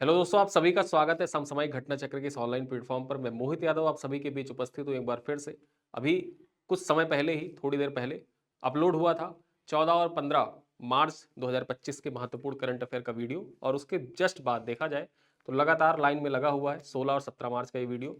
Hello दोस्तों, आप सभी का स्वागत है समसामयिक घटना चक्र के इस ऑनलाइन प्लेटफॉर्म पर। मैं मोहित यादव आप सभी के बीच उपस्थित हूँ एक बार फिर से। अभी कुछ समय पहले ही, थोड़ी देर पहले अपलोड हुआ था 14 और 15 मार्च 2025 के महत्वपूर्ण करंट अफेयर का वीडियो, और उसके जस्ट बाद देखा जाए तो लगातार लाइन में लगा हुआ है 16 और 17 मार्च का ये वीडियो।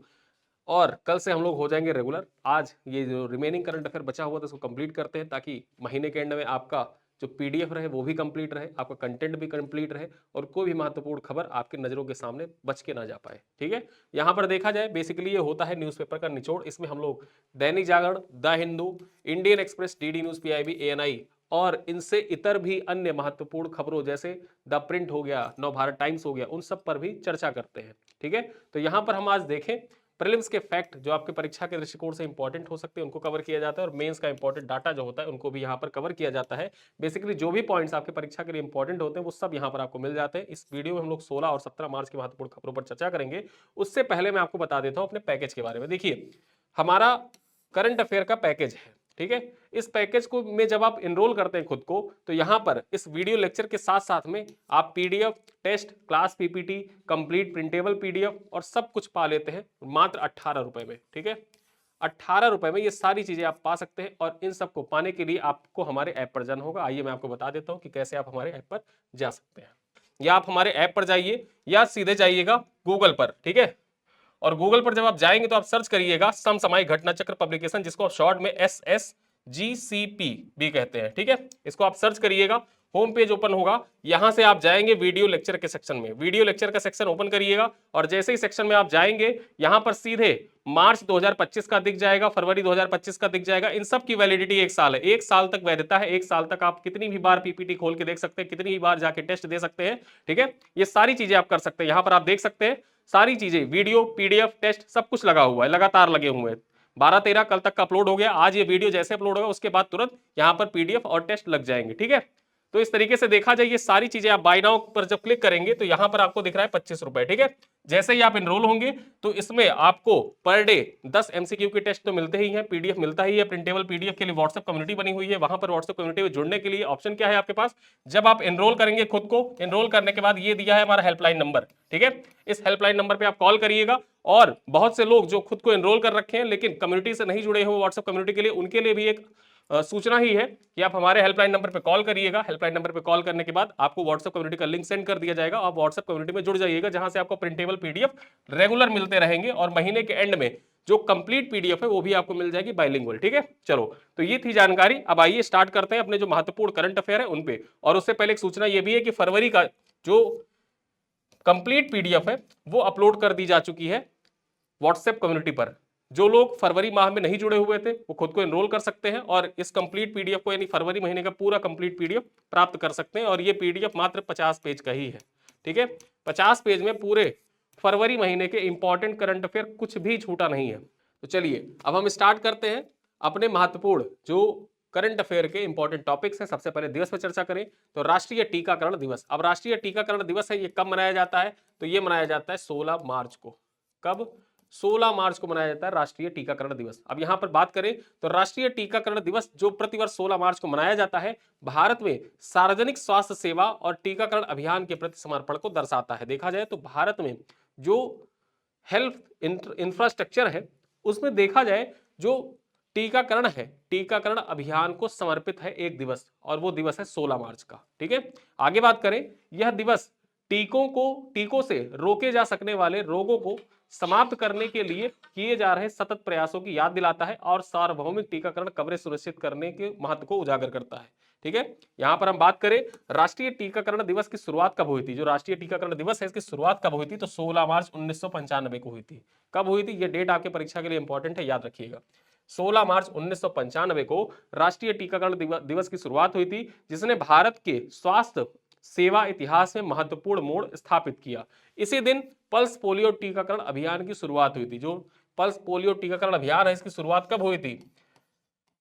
और कल से हम लोग हो जाएंगे रेगुलर। आज ये जो रिमेनिंग करंट अफेयर बचा हुआ था उसको कंप्लीट करते हैं, ताकि महीने के एंड में आपका जो पीडीएफ रहे वो भी कंप्लीट रहे, आपका कंटेंट भी कंप्लीट रहे, और कोई भी महत्वपूर्ण खबर आपकी नजरों के सामने बच के ना जा पाए। ठीक है, यहाँ पर देखा जाए बेसिकली ये होता है न्यूज़पेपर का निचोड़। इसमें हम लोग Dainik Jagran, the Hindu, Indian Express, DD News, PIB, ANI और इनसे इतर भी अन्य महत्वपूर्ण खबरों जैसे द प्रिंट हो गया, नवभारत टाइम्स हो गया, उन सब पर भी चर्चा करते हैं। ठीक है, तो यहाँ पर हम आज देखें प्रीलिम्स के फैक्ट जो आपके परीक्षा के दृष्टिकोण से इंपॉर्टेंट हो सकते हैं उनको कवर किया जाता है, और मेंस का इंपॉर्टेंट डाटा जो होता है उनको भी यहाँ पर कवर किया जाता है। बेसिकली जो भी पॉइंट्स आपके परीक्षा के लिए इंपॉर्टेंट होते हैं वो सब यहाँ पर आपको मिल जाते हैं। इस वीडियो में हम लोग 16 और 17 मार्च की महत्वपूर्ण खबरों पर चर्चा करेंगे। उससे पहले मैं आपको बता देता हूँ अपने पैकेज के बारे में। देखिए, हमारा करंट अफेयर का पैकेज है। ठीक है, इस पैकेज को में जब आप एनरोल करते हैं खुद को, तो यहां पर इस वीडियो लेक्चर के साथ साथ में आप PDF, test, class PPT, complete printable PDF और सब कुछ पा लेते हैं मात्र 18 रुपए में। ठीक है, 18 रुपए में ये सारी चीजें आप पा सकते हैं, और इन सबको पाने के लिए आपको हमारे ऐप पर जाना होगा। आइए मैं आपको बता देता हूं कि कैसे आप हमारे ऐप पर जा सकते हैं। या आप हमारे ऐप पर जाइए या सीधे जाइएगा गूगल पर। ठीक है, और गूगल पर जब आप जाएंगे तो आप सर्च करिएगा समसामयिक घटना चक्र पब्लिकेशन, जिसको आप शॉर्ट में SSGCP भी कहते हैं। ठीक है, इसको आप सर्च करिएगा, होम पेज ओपन होगा। यहां से आप जाएंगे वीडियो लेक्चर के सेक्शन में, वीडियो लेक्चर का सेक्शन ओपन करिएगा, और जैसे ही सेक्शन में आप जाएंगे यहां पर सीधे मार्च 2025 का दिख जाएगा, फरवरी 2025 का दिख जाएगा। इन सब की वैलिडिटी 1 साल है, 1 साल तक वैधता है। 1 साल तक आप कितनी भी बार पीपीटी खोल के देख सकते हैं, कितनी भी बार जाके टेस्ट दे सकते हैं। ठीक है, ये सारी चीजें आप कर सकते हैं। यहां पर आप देख सकते हैं सारी चीजें, वीडियो, पीडीएफ, टेस्ट सब कुछ लगा हुआ है, लगातार लगे हुए हैं। 12-13 कल तक का अपलोड हो गया। आज ये वीडियो जैसे अपलोड होगा उसके बाद तुरंत यहां पर पीडीएफ और टेस्ट लग जाएंगे। ठीक है, तो इस तरीके से देखा जाए ये सारी चीजें आप बाय नाउ पर जब क्लिक करेंगे तो यहां पर आपको दिख रहा है 25 रुपए। ठीक है, जैसे ही आप एनरोल होंगे तो इसमें आपको पर डे 10 एमसीक्यू के टेस्ट तो मिलते ही हैं, पीडीएफ मिलता ही है। प्रिंटेबल पीडीएफ के लिए व्हाट्सएप कम्युनिटी बनी हुई है, वहां पर व्हाट्सएप कम्युनिटी में जुड़ने के लिए ऑप्शन क्या है आपके पास, जब आप एनरोल करेंगे खुद को, एनरोल करने के बाद ये दिया है हमारा हेल्पलाइन नंबर। ठीक है, इस हेल्पलाइन नंबर पे आप कॉल करिएगा। और बहुत से लोग जो खुद को एनरोल कर रखे हैं लेकिन कम्युनिटी से नहीं जुड़े हुए व्हाट्सएप कम्युनिटी के लिए, उनके लिए भी एक सूचना ही है कि आप हमारे हेल्पलाइन नंबर पे कॉल करिएगा। हेल्पलाइन नंबर पे कॉल करने के बाद आपको व्हाट्सएप कम्युनिटी का लिंक सेंड कर दिया जाएगा। आप व्हाट्सएप कम्युनिटी में जुड़ जाइएगा, जहां से आपको प्रिंटेबल पीडीएफ रेगुलर मिलते रहेंगे, और महीने के एंड में जो कंप्लीट पीडीएफ है वो भी आपको मिल जाएगी बाइलिंगुअल। ठीक है, चलो तो ये थी जानकारी। अब आइए स्टार्ट करते हैं अपने जो महत्वपूर्ण करंट अफेयर है उन पे। और उससे पहले एक सूचना ये भी है कि फरवरी का जो कंप्लीट पीडीएफ है वो अपलोड कर दी जा चुकी है व्हाट्सएप कम्युनिटी पर। जो लोग फरवरी माह में नहीं जुड़े हुए थे वो खुद को एनरोल कर सकते हैं, और इस कंप्लीट पीडीएफ को, यानी फरवरी महीने का पूरा कंप्लीट पीडीएफ प्राप्त कर सकते हैं। और ये पीडीएफ मात्र 50 पेज का ही है। ठीक है, 50 पेज में पूरे फरवरी महीने के इंपॉर्टेंट करंट अफेयर कुछ भी छूटा नहीं है। तो चलिए अब हम स्टार्ट करते हैं अपने महत्वपूर्ण जो करंट अफेयर के इंपॉर्टेंट टॉपिक्स हैं। सबसे पहले दिवस पर चर्चा करें तो राष्ट्रीय टीकाकरण दिवस। अब राष्ट्रीय टीकाकरण दिवस है, ये कब मनाया जाता है, तो ये मनाया जाता है 16 मार्च को। कब? 16 मार्च को मनाया जाता है राष्ट्रीय टीकाकरण दिवस। अब यहां पर बात करें तो राष्ट्रीय टीकाकरण दिवस जो प्रतिवर्ष 16 मार्च को मनाया जाता है, भारत में सार्वजनिक स्वास्थ्य सेवा और टीकाकरण अभियान के प्रति समर्पण को दर्शाता है। देखा जाए तो भारत में जो हेल्थ इंफ्रास्ट्रक्चर है उसमें देखा जाए जो टीकाकरण है, टीकाकरण अभियान को समर्पित है एक दिवस, और वो दिवस है 16 मार्च का। ठीक है, आगे बात करें, यह दिवस टीकों से रोके जा सकने वाले रोगों को समाप्त करने के लिए किए जा रहे सतत प्रयासों की याद दिलाता है, और सार्वभौमिक टीकाकरण कवरेज सुनिश्चित करने के महत्व को उजागर करता है। ठीक है, यहां पर हम बात करें राष्ट्रीय टीकाकरण दिवस की शुरुआत कब हुई थी, जो राष्ट्रीय टीकाकरण दिवस है इसकी शुरुआत कब हुई थी, तो 16 मार्च 1995 को हुई थी। कब हुई थी, ये डेट आपके परीक्षा के लिए इंपॉर्टेंट है, याद रखिएगा। 16 मार्च 1995 को राष्ट्रीय टीकाकरण दिवस की शुरुआत हुई थी, जिसने भारत के स्वास्थ्य सेवा इतिहास में महत्वपूर्ण मोड़ स्थापित किया। इसी दिन पल्स पोलियो टीकाकरण अभियान की शुरुआत हुई थी। जो पल्स पोलियो टीकाकरण अभियान है इसकी शुरुआत कब हुई थी,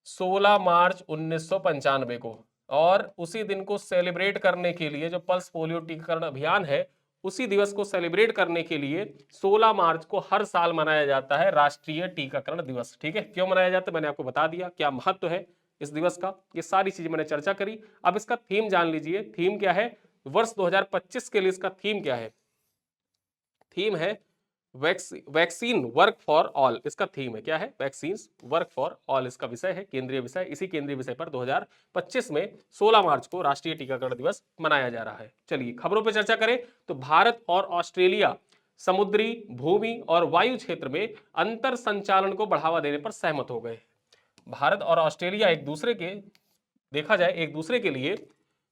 16 मार्च 1995 को। और उसी दिन को सेलिब्रेट करने के लिए, जो पल्स पोलियो टीकाकरण अभियान है उसी दिवस को सेलिब्रेट करने के लिए 16 मार्च को हर साल मनाया जाता है राष्ट्रीय टीकाकरण दिवस। ठीक है, क्यों मनाया जाता है मैंने आपको बता दिया, क्या महत्व है इस दिवस का, ये सारी चीजें मैंने चर्चा करी। अब इसका थीम जान लीजिए, थीम क्या है, वर्ष 2025 के लिए इसका थीम क्या है। थीम है वैक्सीन वर्क फॉर ऑल। इसका थीम है, क्या है? वैक्सीन वर्क फॉर ऑल इसका विषय है, केंद्रीय विषय। इसी केंद्रीय विषय पर 2025 में 16 मार्च को राष्ट्रीय टीकाकरण दिवस मनाया जा रहा है। चलिए खबरों पर चर्चा करें तो भारत और ऑस्ट्रेलिया समुद्री, भूमि और वायु क्षेत्र में अंतर संचालन को बढ़ावा देने पर सहमत हो गए। भारत और ऑस्ट्रेलिया एक दूसरे के, देखा जाए एक दूसरे के लिए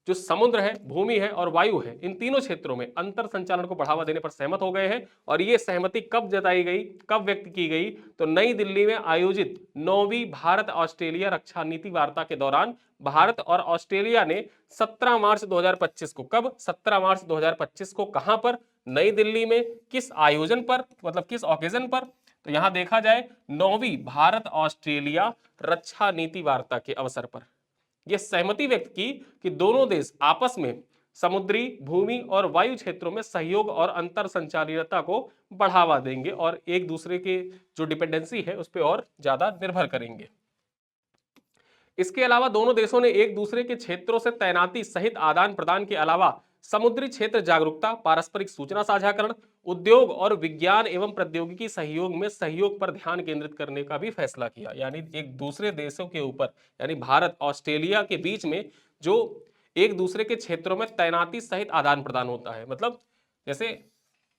जो समुद्र है, भूमि है और वायु है, इन तीनों क्षेत्रों में अंतर संचालन को बढ़ावा देने पर सहमत हो गए हैं। और ये सहमति कब जताई गई, कब व्यक्त की गई? तो नई दिल्ली में आयोजित 9वीं भारत ऑस्ट्रेलिया रक्षा नीति वार्ता के दौरान भारत और ऑस्ट्रेलिया ने 17 मार्च 2025 को, कब? 17 मार्च 2025 को कहां पर? नई दिल्ली में। किस आयोजन पर, मतलब किस ओकेजन पर? तो यहां देखा जाए 9वीं भारत ऑस्ट्रेलिया रक्षा नीति वार्ता के अवसर पर यह सहमति व्यक्त की कि दोनों देश आपस में समुद्री, भूमि और वायु क्षेत्रों में सहयोग और अंतर संचालितता को बढ़ावा देंगे और एक दूसरे के जो डिपेंडेंसी है उस पर और ज्यादा निर्भर करेंगे। इसके अलावा दोनों देशों ने एक दूसरे के क्षेत्रों से तैनाती सहित आदान प्रदान के अलावा समुद्री क्षेत्र जागरूकता, पारस्परिक सूचना साझाकरण, उद्योग और विज्ञान एवं प्रौद्योगिकी सहयोग में सहयोग पर ध्यान केंद्रित करने का भी फैसला किया। यानी एक दूसरे देशों के ऊपर, यानी भारत ऑस्ट्रेलिया के बीच में जो एक दूसरे के क्षेत्रों में तैनाती सहित आदान प्रदान होता है, मतलब जैसे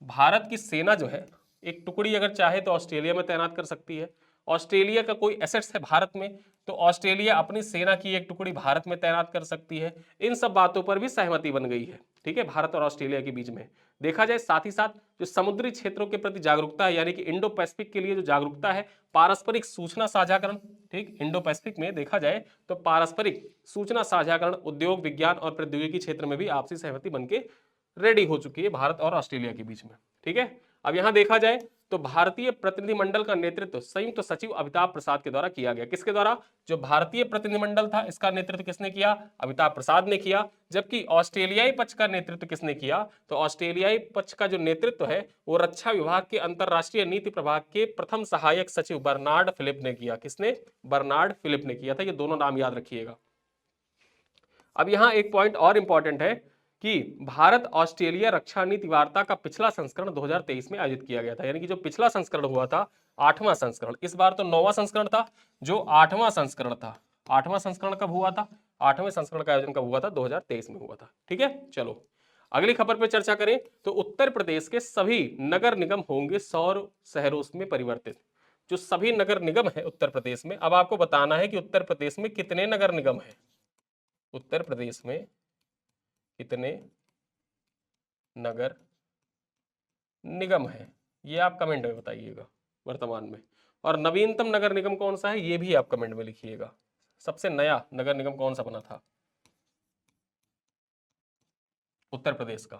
भारत की सेना जो है एक टुकड़ी अगर चाहे तो ऑस्ट्रेलिया में तैनात कर सकती है। ऑस्ट्रेलिया का कोई एसेट्स है भारत में तो ऑस्ट्रेलिया अपनी सेना की एक टुकड़ी भारत में तैनात कर सकती है। इन सब बातों पर भी सहमति बन गई है, ठीक है, भारत और ऑस्ट्रेलिया के बीच में। देखा जाए साथ ही साथ जो समुद्री क्षेत्रों के प्रति जागरूकता है, यानी कि इंडो पैसिफिक के लिए जो जागरूकता है, पारस्परिक सूचना साझाकरण, ठीक, इंडो पैसिफिक में देखा जाए तो पारस्परिक सूचना साझाकरण, उद्योग, विज्ञान और प्रौद्योगिकी क्षेत्र में भी आपसी सहमति बनके रेडी हो चुकी है भारत और ऑस्ट्रेलिया के बीच में, ठीक है। अब यहां देखा जाए तो भारतीय प्रतिनिधिमंडल का नेतृत्व संयुक्त सचिव अमिताभ प्रसाद के द्वारा किया गया। किसके द्वारा? जो भारतीय प्रतिनिधिमंडल था इसका नेतृत्व किसने किया? अमिताभ प्रसाद ने किया। जबकि ऑस्ट्रेलियाई पक्ष का नेतृत्व किसने किया? तो ऑस्ट्रेलियाई पक्ष का जो नेतृत्व है वो रक्षा विभाग के अंतरराष्ट्रीय नीति प्रभाग के प्रथम सहायक सचिव बर्नार्ड फिलिप ने किया। किसने? बर्नार्ड फिलिप ने किया था। ये दोनों नाम याद रखिएगा। अब यहां एक पॉइंट और इंपॉर्टेंट है कि भारत ऑस्ट्रेलिया रक्षा नीति वार्ता का पिछला संस्करण 2023 में आयोजित किया गया था। यानी कि जो पिछला संस्करण हुआ था 8वां संस्करण, इस बार तो 9वां संस्करण था। जो 8वां संस्करण था, 8वां संस्करण कब हुआ था? 8वें संस्करण का आयोजन कब हुआ था? 2023 में हुआ था, ठीक है। चलो अगली खबर पर चर्चा करें तो उत्तर प्रदेश के सभी नगर निगम होंगे सौर शहरों में परिवर्तित। जो सभी नगर निगम है उत्तर प्रदेश में, अब आपको बताना है कि उत्तर प्रदेश में कितने नगर निगम है। उत्तर प्रदेश में कितने नगर निगम है ये आप कमेंट में बताइएगा वर्तमान में। और नवीनतम नगर निगम कौन सा है ये भी आप कमेंट में लिखिएगा। सबसे नया नगर निगम कौन सा बना था उत्तर प्रदेश का?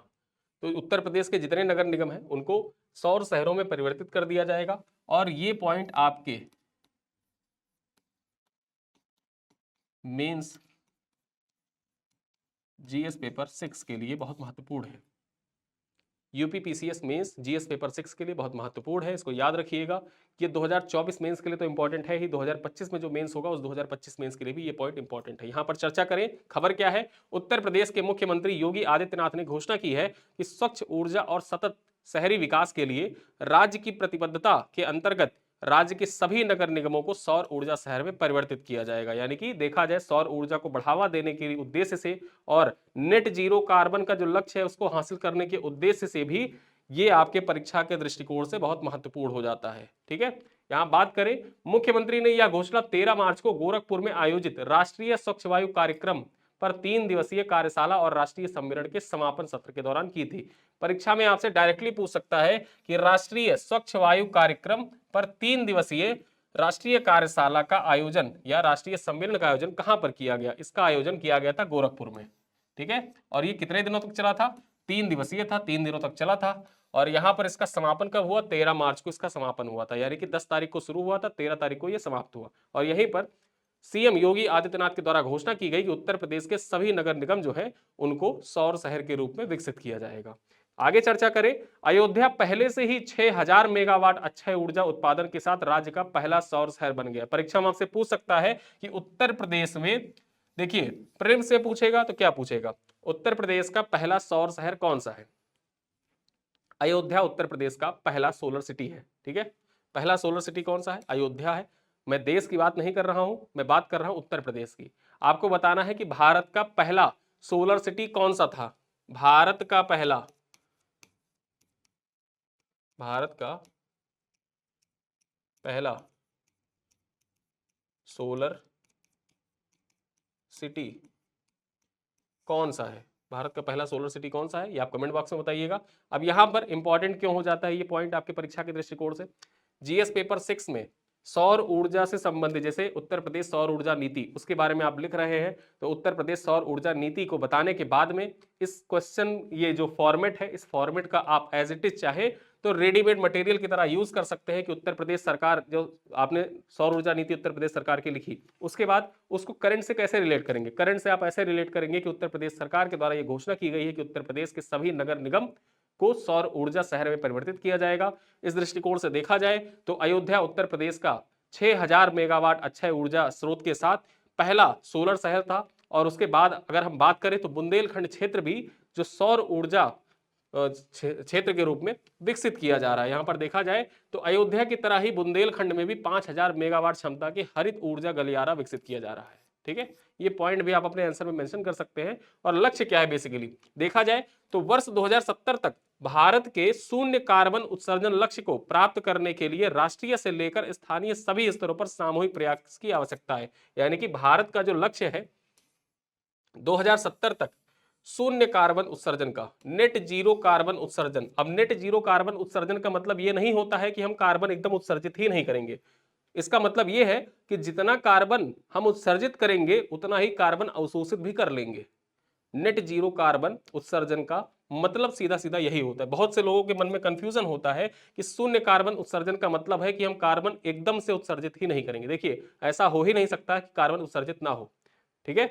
तो उत्तर प्रदेश के जितने नगर निगम हैं उनको सौर शहरों में परिवर्तित कर दिया जाएगा। और ये पॉइंट आपके मेंस जीएस पेपर 6 के लिए बहुत महत्वपूर्ण है। UP PCS mains GS paper 6 के लिए बहुत महत्वपूर्ण है, इसको याद रखिएगा। ये 2024 मेंस के लिए तो इंपॉर्टेंट है ही, 2025 में जो मेंस होगा उस 2025 मेंस के लिए भी ये पॉइंट इंपॉर्टेंट है। यहां पर चर्चा करें, खबर क्या है? उत्तर प्रदेश के मुख्यमंत्री योगी आदित्यनाथ ने घोषणा की है कि स्वच्छ ऊर्जा और सतत शहरी विकास के लिए राज्य की प्रतिबद्धता के अंतर्गत राज्य के सभी नगर निगमों को सौर ऊर्जा शहर में परिवर्तित किया जाएगा। यानी कि देखा जाए सौर ऊर्जा को बढ़ावा देने के उद्देश्य से और नेट जीरो कार्बन का जो लक्ष्य है उसको हासिल करने के उद्देश्य से भी ये आपके परीक्षा के दृष्टिकोण से बहुत महत्वपूर्ण हो जाता है, ठीक है। यहां बात करें, मुख्यमंत्री ने यह घोषणा 13 मार्च को गोरखपुर में आयोजित राष्ट्रीय स्वच्छ वायु कार्यक्रम पर 3 दिवसीय कार्यशाला और राष्ट्रीय सम्मेलन के समापन सत्र के दौरान की थी। परीक्षा में आपसे डायरेक्टली पूछ सकता है कि राष्ट्रीय स्वच्छ वायु कार्यक्रम पर 3 दिवसीय राष्ट्रीय कार्यशाला का आयोजन या राष्ट्रीय सम्मेलन का आयोजन कहां पर किया गया? इसका आयोजन किया गया था गोरखपुर में, ठीक है। और ये कितने दिनों तक चला था? 3 दिवसीय था, 3 दिनों तक चला था। और यहां पर इसका समापन कब हुआ? 13 मार्च को इसका समापन हुआ था। यानी कि 10 तारीख को शुरू हुआ था, 13 तारीख को यह समाप्त हुआ। और यहीं पर सीएम योगी आदित्यनाथ के द्वारा घोषणा की गई कि उत्तर प्रदेश के सभी नगर निगम जो है उनको सौर शहर के रूप में विकसित किया जाएगा। आगे चर्चा करें, अयोध्या पहले से ही 6000 मेगावाट अक्षय ऊर्जा उत्पादन के साथ राज्य का पहला सौर शहर बन गया। परीक्षा में आपसे पूछ सकता है कि उत्तर प्रदेश में, देखिए प्रेम से पूछेगा तो क्या पूछेगा, उत्तर प्रदेश का पहला सौर शहर कौन सा है? अयोध्या उत्तर प्रदेश का पहला सोलर सिटी है। ठीक है, पहला सोलर सिटी कौन सा है? अयोध्या है। मैं देश की बात नहीं कर रहा हूं, मैं बात कर रहा हूं उत्तर प्रदेश की। आपको बताना है कि भारत का पहला सोलर सिटी कौन सा था। भारत का पहला सोलर सिटी कौन सा है? भारत का पहला सोलर सिटी कौन सा है, ये आप कमेंट बॉक्स में बताइएगा। अब यहां पर इंपॉर्टेंट क्यों हो जाता है ये पॉइंट आपके परीक्षा के दृष्टिकोण से? जीएस पेपर 6 में सौर ऊर्जा से संबंधित, जैसे उत्तर प्रदेश सौर ऊर्जा नीति, उसके बारे में आप लिख रहे हैं, तो उत्तर प्रदेश सौर ऊर्जा नीति को बताने के बाद में इस क्वेश्चन, ये जो फॉर्मेट है, इस फॉर्मेट का आप एज इट इज चाहे तो रेडीमेड मटेरियल की तरह यूज कर सकते हैं कि उत्तर प्रदेश सरकार, जो आपने सौर ऊर्जा नीति उत्तर प्रदेश सरकार की लिखी, उसके बाद उसको करंट से कैसे रिलेट करेंगे? करंट से आप ऐसे रिलेट करेंगे कि उत्तर प्रदेश सरकार के द्वारा यह घोषणा की गई है कि उत्तर प्रदेश के सभी नगर निगम को सौर ऊर्जा शहर में परिवर्तित किया जाएगा। इस दृष्टिकोण से देखा जाए तो अयोध्या उत्तर प्रदेश का 6000 मेगावाट अक्षय ऊर्जा स्रोत के साथ पहला सोलर शहर था। और उसके बाद अगर हम बात करें तो बुंदेलखंड क्षेत्र भी जो सौर ऊर्जा क्षेत्र के रूप में विकसित किया जा रहा है। यहां पर देखा जाए तो अयोध्या की तरह ही बुंदेलखंड में भी 5000 मेगावाट क्षमता की हरित ऊर्जा गलियारा विकसित किया जा रहा है। ठीक है, ये पॉइंट भी आप अपने आंसर में मेंशन कर सकते हैं। और लक्ष्य क्या है बेसिकली देखा जाए तो वर्ष 2070 तक भारत के शून्य कार्बन उत्सर्जन लक्ष्य को प्राप्त करने के लिए राष्ट्रीय से लेकर स्थानीय सभी स्तरों पर सामूहिक प्रयास की आवश्यकता है। यानी कि भारत का जो लक्ष्य है 2070 तक शून्य कार्बन उत्सर्जन का, नेट जीरो कार्बन उत्सर्जन। अब नेट जीरो कार्बन उत्सर्जन का मतलब यह नहीं होता है कि हम कार्बन एकदम उत्सर्जित ही नहीं करेंगे। इसका मतलब यह है कि जितना कार्बन हम उत्सर्जित करेंगे उतना ही कार्बन अवशोषित भी कर लेंगे। नेट जीरो कार्बन उत्सर्जन का मतलब सीधा सीधा यही होता है। बहुत से लोगों के मन में कंफ्यूजन होता है कि शून्य कार्बन उत्सर्जन का मतलब है कि हम कार्बन एकदम से उत्सर्जित ही नहीं करेंगे। देखिए, ऐसा हो ही नहीं सकता कि कार्बन उत्सर्जित ना हो। ठीक है,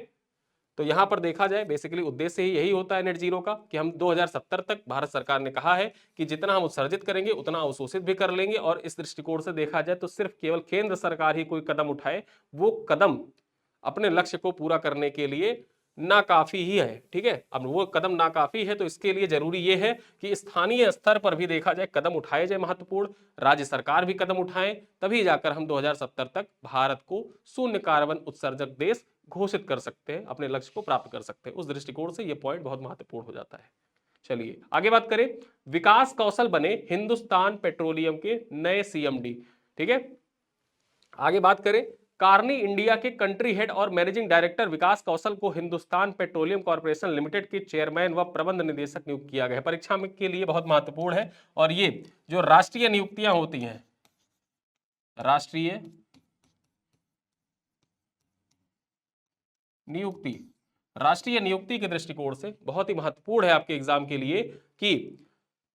तो यहां पर देखा जाए बेसिकली उद्देश्य ही यही होता है नेट जीरो का, कि हम 2070 तक, भारत सरकार ने कहा है कि जितना हम उत्सर्जित करेंगे उतना अवशोषित भी कर लेंगे। और इस दृष्टिकोण से देखा जाए तो सिर्फ केवल केंद्र सरकार ही कोई कदम उठाए, वो कदम अपने लक्ष्य को पूरा करने के लिए नाकाफी ही है। ठीक है, अब वो कदम नाकाफी है तो इसके लिए जरूरी ये है कि स्थानीय स्तर पर भी देखा जाए कदम उठाए जाए महत्वपूर्ण, राज्य सरकार भी कदम उठाए, तभी जाकर हम 2070 तक भारत को शून्य कार्बन उत्सर्जक देश घोषित कर सकते हैं, अपने लक्ष्य को प्राप्त कर सकते हैं। उस दृष्टिकोण से यह पॉइंट बहुत महत्वपूर्ण हो जाता है। चलिए आगे बात करें। विकास कौशल बने हिंदुस्तान पेट्रोलियम के नए सीएमडी। ठीक है, आगे बात करें। कार्नी इंडिया के कंट्री हेड और मैनेजिंग डायरेक्टर विकास कौशल को हिंदुस्तान पेट्रोलियम कॉर्पोरेशन लिमिटेड के चेयरमैन व प्रबंध निदेशक नियुक्त किया गया है। परीक्षा में के लिए बहुत महत्वपूर्ण है। और ये जो राष्ट्रीय नियुक्तियां होती हैं, राष्ट्रीय नियुक्ति के दृष्टिकोण से बहुत ही महत्वपूर्ण है आपके एग्जाम के लिए कि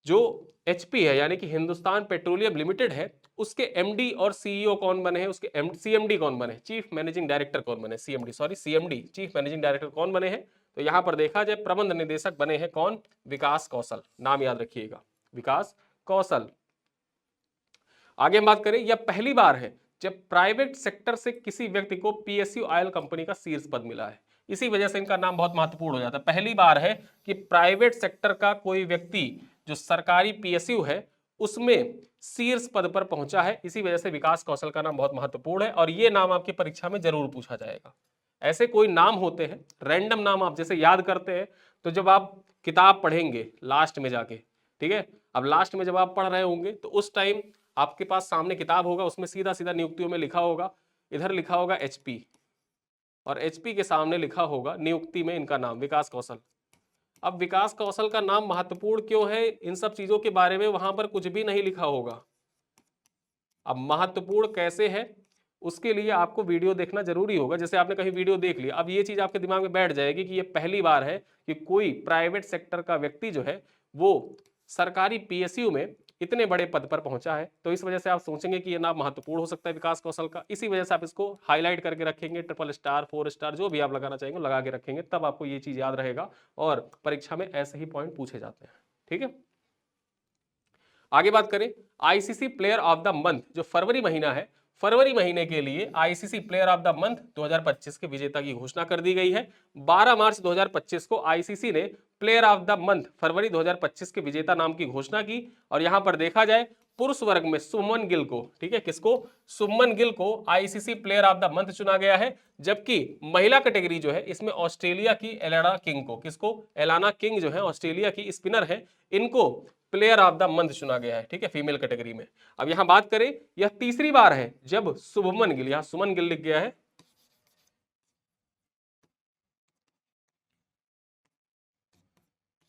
जो एचपी है यानी कि हिंदुस्तान पेट्रोलियम लिमिटेड है, उसके एमडी और सीईओ कौन बने हैं, उसके सीएमडी कौन बने, चीफ मैनेजिंग डायरेक्टर कौन बने, सीएमडी चीफ मैनेजिंग डायरेक्टर कौन बने हैं? तो यहां पर देखा जाए प्रबंध निदेशक बने हैं कौन? विकास कौशल। नाम याद रखिएगा, विकास कौशल। आगे हम बात करें, यह पहली बार है जब प्राइवेट सेक्टर से किसी व्यक्ति को पीएसयू ऑयल कंपनी का शीर्ष पद मिला है। इसी वजह से इनका नाम बहुत महत्वपूर्ण हो जाता है। पहली बार है कि प्राइवेट सेक्टर का कोई व्यक्ति जो सरकारी पीएसयू है उसमें शीर्ष पद पर पहुंचा है। इसी वजह से विकास कौशल का नाम बहुत महत्वपूर्ण है और यह नाम आपकी परीक्षा में जरूर पूछा जाएगा। ऐसे कोई नाम होते हैं, रैंडम नाम आप जैसे याद करते हैं तो जब आप किताब पढ़ेंगे लास्ट में जाके, ठीक है, अब लास्ट में जब आप पढ़ रहे होंगे तो उस टाइम आपके पास सामने किताब होगा, उसमें सीधा सीधा नियुक्तियों में लिखा होगा, इधर लिखा होगा एचपी और एचपी के सामने लिखा होगा नियुक्ति में इनका नाम विकास कौशल। अब विकास कौशल का नाम महत्वपूर्ण क्यों है, इन सब चीजों के बारे में वहां पर कुछ भी नहीं लिखा होगा। अब महत्वपूर्ण कैसे है उसके लिए आपको वीडियो देखना जरूरी होगा। जैसे आपने कहीं वीडियो देख लिया, अब ये चीज आपके दिमाग में बैठ जाएगी कि ये पहली बार है कि कोई प्राइवेट सेक्टर का व्यक्ति जो है वो सरकारी पीएसयू में इतने बड़े पद पर पहुंचा है। तो इस वजह से आप सोचेंगे कि ये नाम महत्वपूर्ण हो सकता है विकास कौशल का। इसी वजह से आप इसको हाईलाइट करके रखेंगे, ट्रिपल स्टार, 4 स्टार, जो भी आप लगाना चाहेंगे लगा के रखेंगे, तब आपको ये चीज याद रहेगा और परीक्षा में ऐसे ही पॉइंट पूछे जाते हैं। ठीक है, आगे बात करें। ICC player of the month जो फरवरी महीना है, फरवरी महीने के लिए ICC player of the month 2025 के विजेता की घोषणा कर दी गई है। 12 मार्च 2025 को आईसीसी ने प्लेयर ऑफ द मंथ फरवरी 2025 के विजेता नाम की घोषणा की। और यहां पर देखा जाए पुरुष वर्ग में शुभमन गिल को, ठीक है, किसको, शुभमन गिल को ICC player of the month चुना गया है। जबकि महिला कैटेगरी जो है इसमें ऑस्ट्रेलिया की एलाना किंग को, किसको, एलाना किंग जो है ऑस्ट्रेलिया की स्पिनर है, इनको प्लेयर ऑफ द मंथ चुना गया है, ठीक है, फीमेल कैटेगरी में। अब यहां बात करें, यह तीसरी बार है जब शुभमन गिल, यहां सुमन गिल लिख गया है,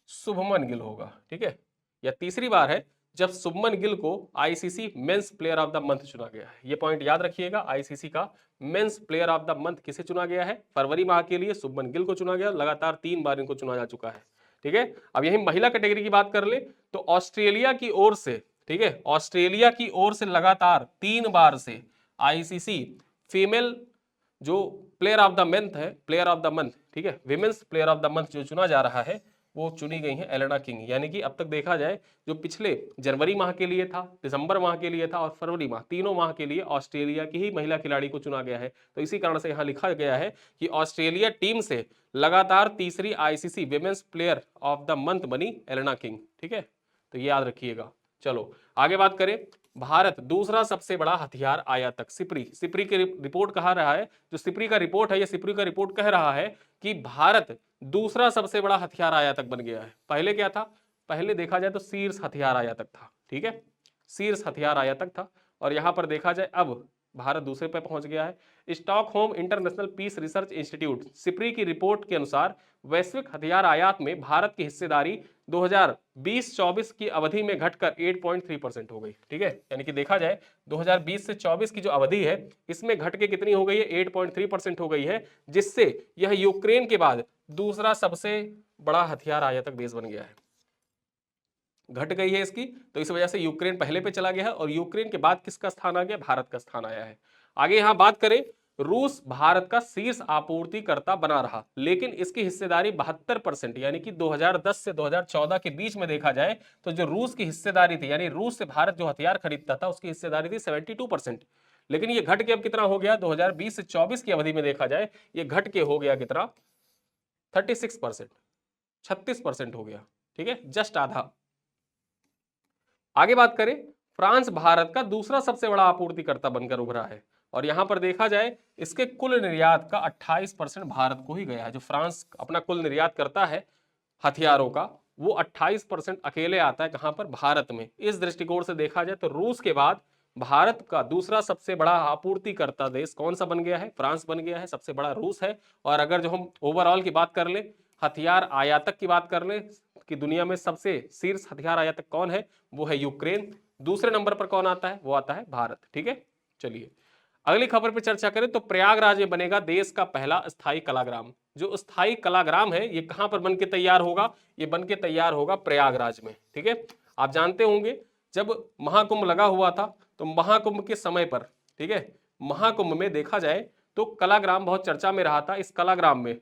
शुभमन गिल होगा, ठीक है, यह तीसरी बार है जब शुभमन गिल को ICC men's player of the month चुना गया है। यह पॉइंट याद रखिएगा, आईसीसी का men's player of the month किसे चुना गया है, फरवरी माह के लिए शुभमन गिल को चुना गया, लगातार 3 बार इनको चुना जा चुका है, ठीक है। अब यही महिला कैटेगरी की बात कर ले तो ऑस्ट्रेलिया की ओर से, ठीक है, ऑस्ट्रेलिया की ओर से लगातार 3 बार से आईसीसी फीमेल जो प्लेयर ऑफ द मंथ है, प्लेयर ऑफ द मंथ, ठीक है, women's player of the month जो चुना जा रहा है वो चुनी गई है एलेना किंग। यानी कि अब तक देखा जाए जो पिछले जनवरी माह के लिए था, दिसंबर माह के लिए था और फरवरी माह, तीनों माह के लिए ऑस्ट्रेलिया की ही महिला खिलाड़ी को चुना गया है। तो इसी कारण से यहाँ लिखा गया है कि ऑस्ट्रेलिया टीम से लगातार तीसरी ICC women's player of the month बनी एलेना किंग, ठीक है, तो ये याद रखिएगा। चलो आगे बात करें, भारत दूसरा सबसे बड़ा हथियार आयातक, सिपरी, सिपरी की रिपोर्ट कहा रहा है, जो सिपरी का रिपोर्ट है, ये सिपरी का रिपोर्ट कह रहा है कि भारत दूसरा सबसे बड़ा हथियार आयातक बन गया है। पहले क्या था, पहले देखा जाए तो शीर्ष हथियार आयातक था, ठीक है, शीर्ष हथियार आयातक था। और यहां पर देखा जाए अब भारत दूसरे पर पहुंच गया है। Stockholm International Peace Research Institute SIPRI की रिपोर्ट के अनुसार वैश्विक हथियार आयात में भारत की हिस्सेदारी 2020-24 की अवधि में घटकर 8.3% हो गई, ठीक है, यानी कि देखा जाए 2020 से 24 की जो अवधि है इसमें घट के कितनी हो गई है, 8.3% हो गई है, जिससे यह यूक्रेन के बाद दूसरा सबसे बड़ा हथियार आयातक देश बन गया है। घट गई है इसकी, तो इस वजह से यूक्रेन पहले पे चला गया है और यूक्रेन के बाद किसका स्थान आ गया, भारत का स्थान आया है। आगे यहां बात करें, रूस भारत का शीर्ष आपूर्तिकर्ता बना रहा, लेकिन इसकी हिस्सेदारी 72%, यानी कि 2010 से 2014 के बीच में देखा जाए तो जो रूस की हिस्सेदारी थी, यानी रूस से भारत जो हथियार खरीदता था उसकी हिस्सेदारी थी 72%। लेकिन ये घट के अब कितना हो गया, 2020 से 24 की अवधि में देखा जाए ये घट के हो गया कितना, 36%, 36% हो गया, ठीक है, जस्ट आधा। आगे बात करें, फ्रांस भारत का दूसरा सबसे बड़ा आपूर्तिकर्ता बनकर उभरा है और यहां पर देखा जाए इसके कुल निर्यात का 28% भारत को ही गया है। जो फ्रांस अपना कुल निर्यात करता है हथियारों का वो 28% अकेले आता है कहां पर, भारत में। इस दृष्टिकोण से देखा जाए तो रूस के बाद भारत का दूसरा सबसे बड़ा आपूर्तिकर्ता देश कौन सा बन गया है, फ्रांस बन गया है, सबसे बड़ा रूस है। और अगर जो हम ओवरऑल की बात कर ले, हथियार आयातक की बात कर ले कि दुनिया में सबसे शीर्ष हथियार आयातक कौन है, वो है यूक्रेन। दूसरे नंबर पर कौन आता है, वो आता है भारत, ठीक है। चलिए अगली खबर पर चर्चा करें तो प्रयागराज में बनेगा देश का पहला स्थायी कलाग्राम। जो स्थायी कलाग्राम है ये कहां पर बन के तैयार होगा, ये बन के तैयार होगा प्रयागराज में, ठीक है। आप जानते होंगे जब महाकुंभ लगा हुआ था तो महाकुंभ के समय पर, ठीक है, महाकुंभ में देखा जाए तो कलाग्राम बहुत चर्चा में रहा था। इस कलाग्राम में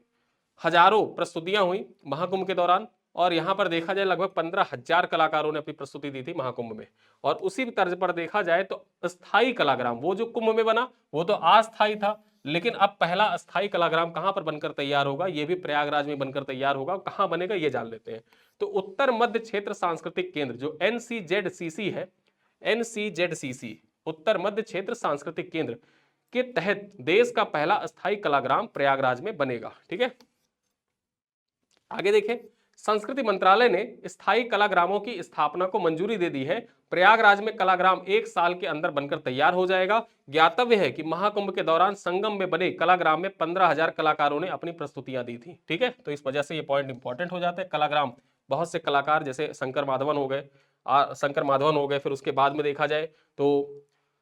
हजारों प्रस्तुतियां हुई महाकुंभ के दौरान और यहां पर देखा जाए लगभग 15,000 कलाकारों ने अपनी प्रस्तुति दी थी महाकुंभ में। और उसी तर्ज पर देखा जाए तो स्थायी कलाग्राम, वो जो कुंभ में बना वो तो अस्थायी था, लेकिन अब पहला स्थायी कलाग्राम कहां पर बनकर तैयार होगा, ये भी प्रयागराज में बनकर तैयार होगा। कहां बनेगा ये जान लेते हैं। तो उत्तर मध्य क्षेत्र सांस्कृतिक केंद्र जो एनसीजेडसीसी है, एनसीजेडसीसी उत्तर मध्य क्षेत्र सांस्कृतिक केंद्र के तहत देश का पहला स्थायी कलाग्राम प्रयागराज में बनेगा, ठीक है। आगे देखें, संस्कृति मंत्रालय ने स्थायी कलाग्रामों की स्थापना को मंजूरी दे दी है। प्रयागराज में कलाग्राम 1 साल के अंदर बनकर तैयार हो जाएगा। ज्ञातव्य है कि महाकुंभ के दौरान संगम में बने कलाग्राम में 15,000 कलाकारों ने अपनी प्रस्तुतियां दी थी, ठीक है। तो इस वजह से ये पॉइंट इंपॉर्टेंट हो जाता है। कलाग्राम बहुत से कलाकार जैसे शंकर माधवन हो गए, फिर उसके बाद में देखा जाए तो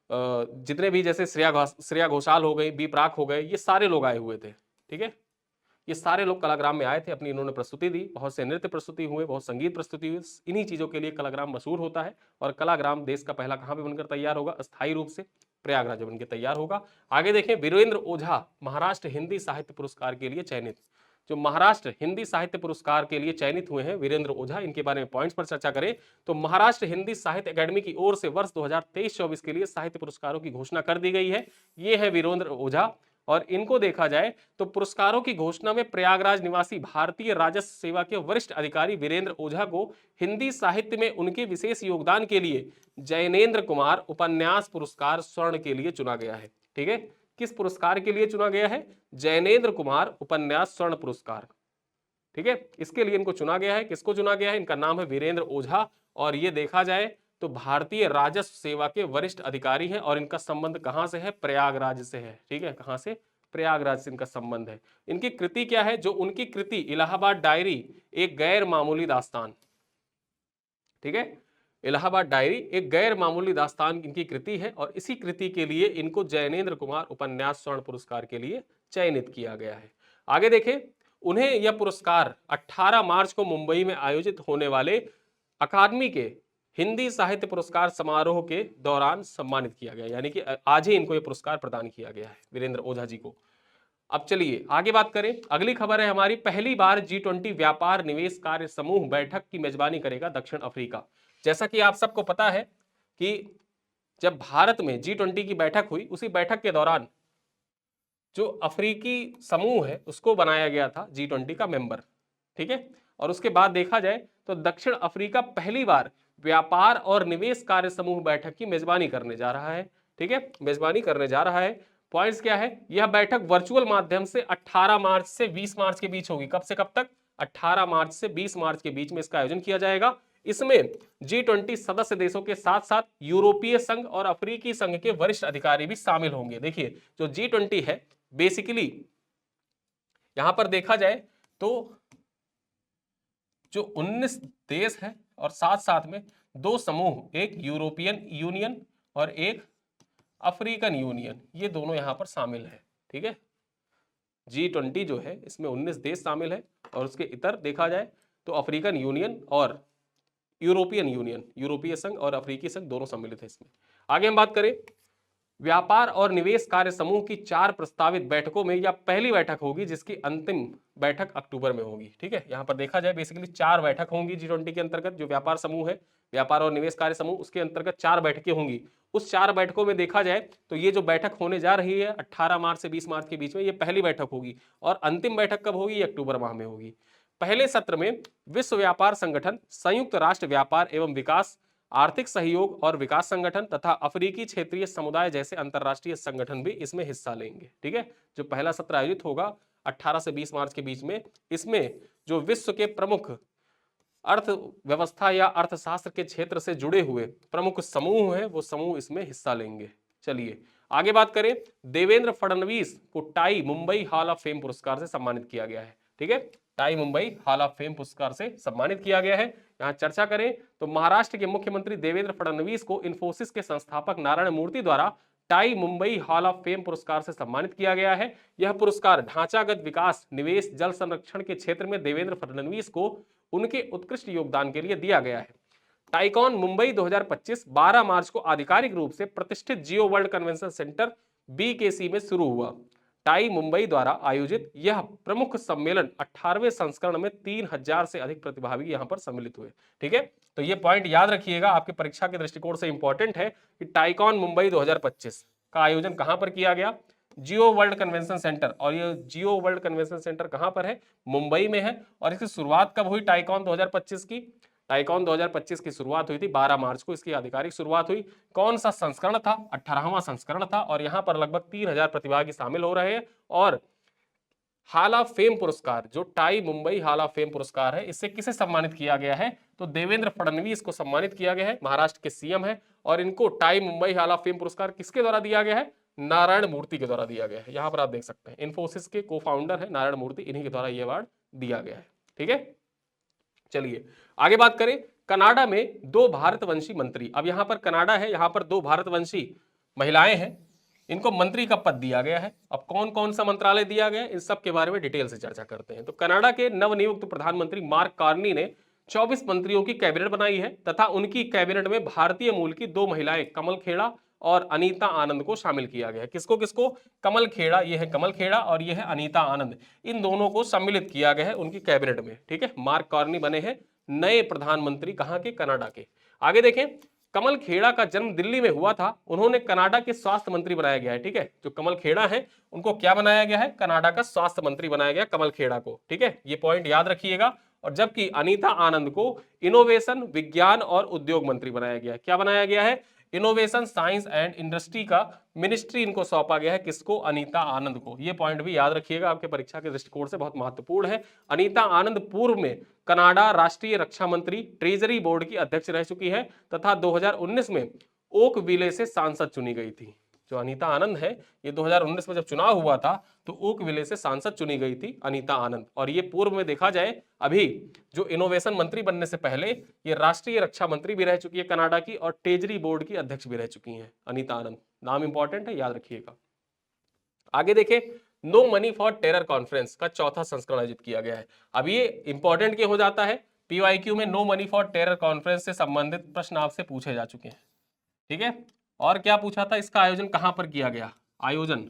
जितने भी जैसे श्रेया घोषाल हो गई, बी प्राक हो गए, ये सारे लोग आए हुए थे, ठीक है। ये सारे लोग कलाग्राम में आए थे, अपनी इन्होंने प्रस्तुति दी, बहुत से नृत्य प्रस्तुति हुए, बहुत संगीत प्रस्तुति हुई। इन्हीं चीजों के लिए कलाग्राम मशहूर होता है। और कलाग्राम देश का पहला कहां पे बनकर तैयार होगा, अस्थायी रूप से प्रयागराज में बनकर तैयार होगा। आगे देखें, वीरेंद्र ओझा महाराष्ट्र हिंदी साहित्य पुरस्कार के लिए चयनित। जो महाराष्ट्र हिंदी साहित्य पुरस्कार के लिए चयनित हुए हैं वीरेंद्र ओझा, इनके बारे में पॉइंट्स पर चर्चा करें तो महाराष्ट्र हिंदी साहित्य अकादमी की ओर से वर्ष 2023-24 के लिए साहित्य पुरस्कारों की घोषणा कर दी गई है। ये है वीरेंद्र ओझा, और इनको देखा जाए तो पुरस्कारों की घोषणा में प्रयागराज निवासी भारतीय राजस्व सेवा के वरिष्ठ अधिकारी वीरेंद्र ओझा को हिंदी साहित्य में उनके विशेष योगदान के लिए जैनेन्द्र कुमार उपन्यास पुरस्कार स्वर्ण के लिए चुना गया है। ठीक है, किस पुरस्कार के लिए चुना गया है? जैनेन्द्र कुमार उपन्यास स्वर्ण पुरस्कार। ठीक है, इसके लिए इनको चुना गया है। किसको चुना गया है? इनका नाम है वीरेंद्र ओझा, और ये देखा जाए तो भारतीय राजस्व सेवा के वरिष्ठ अधिकारी हैं, और इनका संबंध कहां से है? प्रयागराज से है। ठीक है, कहां से? प्रयागराज से इनका संबंध है। इनकी कृति क्या है? जो उनकी कृति इलाहाबाद डायरी एक गैर मामूली दास्तान। ठीक है, इलाहाबाद डायरी एक गैर मामूली दास्तान इनकी कृति है, और इसी कृति के लिए इनको जैनेन्द्र कुमार उपन्यास स्वर्ण पुरस्कार के लिए चयनित किया गया है। आगे देखें, उन्हें यह पुरस्कार 18 मार्च को मुंबई में आयोजित होने वाले अकादमी के हिंदी साहित्य पुरस्कार समारोह के दौरान सम्मानित किया गया, यानी कि आज ही इनको यह पुरस्कार प्रदान किया गया है वीरेंद्र ओझा जी को। अब चलिए आगे बात करें। अगली खबर है हमारी, पहली बार G20 व्यापार निवेश कार्य समूह बैठक की मेजबानी करेगा दक्षिण अफ्रीका। जैसा कि आप सबको पता है कि जब भारत में G20 की बैठक हुई, उसी बैठक के दौरान जो अफ्रीकी समूह है उसको बनाया गया था G20 का मेंबर। ठीक है, और उसके बाद देखा जाए तो दक्षिण अफ्रीका पहली बार व्यापार और निवेश कार्य समूह बैठक की मेजबानी करने जा रहा है। ठीक है, मेजबानी करने जा रहा है। पॉइंट्स क्या है? यह बैठक वर्चुअल माध्यम से 18 मार्च से 20 मार्च के बीच होगी। कब से कब तक? 18 मार्च से 20 मार्च के बीच में इसका आयोजन किया जाएगा। इसमें G20 सदस्य देशों के साथ साथ यूरोपीय संघ और अफ्रीकी संघ के वरिष्ठ अधिकारी भी शामिल होंगे। देखिए, जो G20 है बेसिकली यहां पर देखा जाए तो जो 19 देश है और साथ साथ में दो समूह, एक यूरोपियन यूनियन और एक अफ्रीकन यूनियन, ये दोनों यहां पर शामिल है। ठीक है, G20 जो है इसमें 19 देश शामिल है, और उसके इतर देखा जाए तो अफ्रीकन यूनियन और यूरोपियन यूनियन, यूरोपीय संघ और अफ्रीकी संघ दोनों सम्मिलित है इसमें। आगे हम बात करें, व्यापार और निवेश कार्य समूह की 4 प्रस्तावित बैठकों में यह पहली बैठक होगी, जिसकी अंतिम बैठक अक्टूबर में होगी। ठीक है, यहां पर देखा जाए बेसिकली 4 बैठक होंगी G20 के अंतर्गत। जो व्यापार समूह है, व्यापार और निवेश कार्य समूह, उसके अंतर्गत 4 बैठकें होंगी। उस 4 बैठकों में देखा जाए तो ये जो बैठक होने जा रही है 18 मार्च से 20 मार्च के बीच में, ये पहली बैठक होगी, और अंतिम बैठक कब होगी? अक्टूबर माह में होगी। पहले सत्र में विश्व व्यापार संगठन, संयुक्त राष्ट्र व्यापार एवं विकास, आर्थिक सहयोग और विकास संगठन तथा अफ्रीकी क्षेत्रीय समुदाय जैसे अंतरराष्ट्रीय संगठन भी इसमें हिस्सा लेंगे। ठीक है, जो पहला सत्र आयोजित होगा 18 से 20 मार्च के बीच में, इसमें जो विश्व के प्रमुख अर्थव्यवस्था या अर्थशास्त्र के क्षेत्र से जुड़े हुए प्रमुख समूह हैं, वो समूह इसमें हिस्सा लेंगे। चलिए आगे बात करें, देवेंद्र फडणवीस को tie Mumbai hall of fame पुरस्कार से सम्मानित किया गया है। ठीक है, tie Mumbai hall of fame पुरस्कार से सम्मानित किया गया है। यहां चर्चा करें तो महाराष्ट्र के मुख्यमंत्री देवेंद्र फडणवीस को इन्फोसिस के संस्थापक नारायण मूर्ति द्वारा tie Mumbai hall of fame पुरस्कार से सम्मानित किया गया है। यह पुरस्कार ढांचागत विकास, निवेश, जल संरक्षण के क्षेत्र में देवेंद्र फडणवीस को उनके उत्कृष्ट योगदान के लिए दिया गया है। टाइकॉन मुंबई 2025 12 मार्च को आधिकारिक रूप से प्रतिष्ठित जियो वर्ल्ड कन्वेंशन सेंटर BKC में शुरू हुआ। टाई मुंबई द्वारा आयोजित यह प्रमुख सम्मेलन 18वें संस्करण में 3000 से अधिक प्रतिभागी यहां पर सम्मिलित हुए। ठीक है, तो ये पॉइंट याद रखिएगा, आपके परीक्षा के दृष्टिकोण से इंपॉर्टेंट है कि टाइकॉन मुंबई 2025 का आयोजन कहां पर किया गया? जियो वर्ल्ड कन्वेंशन सेंटर। और ये जियो वर्ल्ड कन्वेंशन सेंटर कहां पर है? मुंबई में है। और इसकी शुरुआत कब हुई टाइकॉन 2025 की? टाइकॉन 2025 की शुरुआत हुई थी 12 मार्च को, इसकी आधिकारिक शुरुआत हुई। कौन सा संस्करण था? 18वां संस्करण था, और यहां पर लगभग 3000 प्रतिभागी शामिल हो रहे हैं। और हॉल ऑफ फेम पुरस्कार, जो tie Mumbai hall of fame पुरस्कार है, इससे किसे सम्मानित किया गया है? तो देवेंद्र फडणवीस को सम्मानित किया गया है, महाराष्ट्र के CM है। और इनको tie Mumbai hall of fame पुरस्कार किसके द्वारा दिया गया है? नारायण मूर्ति के द्वारा दिया गया है। यहां पर आप देख सकते हैं, इन्फोसिस के को-फाउंडर है नारायण मूर्ति, इन्हीं के द्वारा यह अवार्ड दिया गया है। ठीक है, चलिए आगे बात करें, कनाडा में 2 भारतवंशी मंत्री। अब यहां पर कनाडा है, यहां पर 2 भारतवंशी महिलाएं हैं, इनको मंत्री का पद दिया गया है। अब कौन कौन सा मंत्रालय दिया गया है, इन सब के बारे में डिटेल से चर्चा करते हैं। तो कनाडा के नवनियुक्त प्रधानमंत्री मार्क कार्नी ने 24 मंत्रियों की कैबिनेट बनाई है, तथा उनकी कैबिनेट में भारतीय मूल की 2 महिलाएं, कमल खेड़ा और अनीता आनंद को शामिल किया गया है। किसको किसको? कमल खेड़ा, ये है कमल खेड़ा और ये है अनीता आनंद, इन दोनों को सम्मिलित किया गया है उनकी कैबिनेट में। ठीक है, मार्क कार्नी बने हैं नए प्रधानमंत्री, कहां के? कनाडा के। आगे देखें, कमल खेड़ा का जन्म दिल्ली में हुआ था, उन्होंने कनाडा के स्वास्थ्य मंत्री बनाया गया है। ठीक है, जो कमल खेड़ा है उनको क्या बनाया गया है? कनाडा का स्वास्थ्य मंत्री बनाया गया कमल खेड़ा को। ठीक है, ये पॉइंट याद रखिएगा। और जबकि अनीता आनंद को इनोवेशन, विज्ञान और उद्योग मंत्री बनाया गया है। क्या बनाया गया है? इनोवेशन, साइंस एंड इंडस्ट्री का मिनिस्ट्री इनको सौंपा गया है। किसको? अनीता आनंद को। ये पॉइंट भी याद रखिएगा, आपके परीक्षा के दृष्टिकोण से बहुत महत्वपूर्ण है। अनीता आनंद पूर्व में कनाडा राष्ट्रीय रक्षा मंत्री, ट्रेजरी बोर्ड की अध्यक्ष रह चुकी है तथा 2019 में ओक विले से सांसद चुनी गई थी। जो अनीता आनंद है, ये 2019 में जब चुनाव हुआ था तो ओक विले से सांसद चुनी गई थी अनीता आनंद। और ये पूर्व में देखा जाए, अभी जो इनोवेशन मंत्री बनने से पहले ये राष्ट्रीय रक्षा मंत्री भी रह चुकी है कनाडा की, और ट्रेजरी बोर्ड की अध्यक्ष भी रह चुकी हैं अनीता आनंद। नाम इंपॉर्टेंट है, याद रखिएगा। आगे देखें, no money for terror conference का चौथा संस्करण आयोजित किया गया है। अब ये इंपॉर्टेंट क्यों हो जाता है? पीवाईक्यू में no money for terror conference से संबंधित प्रश्न आपसे पूछे जा चुके हैं। ठीक है, और क्या पूछा था? इसका आयोजन कहां पर किया गया? आयोजन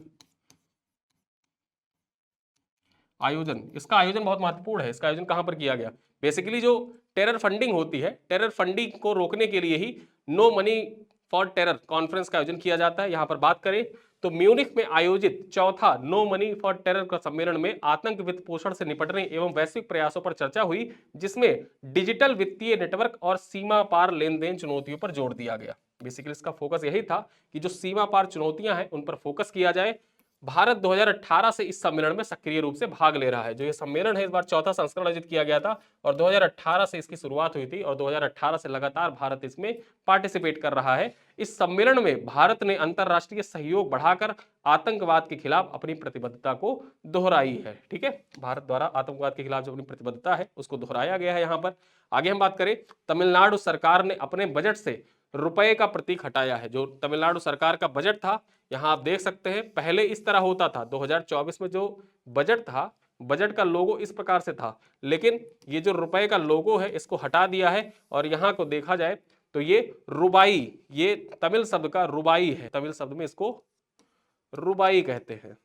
इसका आयोजन बहुत महत्वपूर्ण है। इसका आयोजन कहां पर किया गया? बेसिकली जो टेरर फंडिंग होती है, टेरर फंडिंग को रोकने के लिए ही no money for terror conference का आयोजन किया जाता है। यहां पर बात करें तो म्यूनिख में आयोजित चौथा नो मनी फॉर टेरर का सम्मेलन में आतंक वित्त पोषण से निपटने एवं वैश्विक प्रयासों पर चर्चा हुई, जिसमें डिजिटल वित्तीय नेटवर्क और सीमा पार लेन देन चुनौतियों पर जोर दिया गया। बेसिकली इसका फोकस यही था कि जो सीमा पार चुनौतियां हैं उन पर फोकस किया जाए। भारत 2018 से इस सम्मेलन में सक्रिय रूप से भाग ले रहा है। जो ये सम्मेलन है, इस बार चौथा संस्करण आयोजित किया गया था और 2018 से इसकी शुरुआत हुई थी और 2018 से लगातार भारत इसमें पार्टिसिपेट कर रहा है। इस सम्मेलन में भारत ने अंतरराष्ट्रीय सहयोग बढ़ाकर आतंकवाद के खिलाफ अपनी प्रतिबद्धता को दोहराई है। ठीक है, भारत द्वारा आतंकवाद के खिलाफ जो अपनी प्रतिबद्धता है उसको दोहराया गया है। यहाँ पर आगे हम बात करें, तमिलनाडु सरकार ने अपने बजट से रुपए का प्रतीक हटाया है। जो तमिलनाडु सरकार का बजट था, यहां आप देख सकते हैं, पहले इस तरह होता था। 2024 में जो बजट था, बजट का लोगो इस प्रकार से था, लेकिन ये जो रुपए का लोगो है इसको हटा दिया है और यहां को देखा जाए तो ये रुबाई, ये तमिल शब्द का रुबाई है। तमिल शब्द में इसको रुबाई कहते हैं,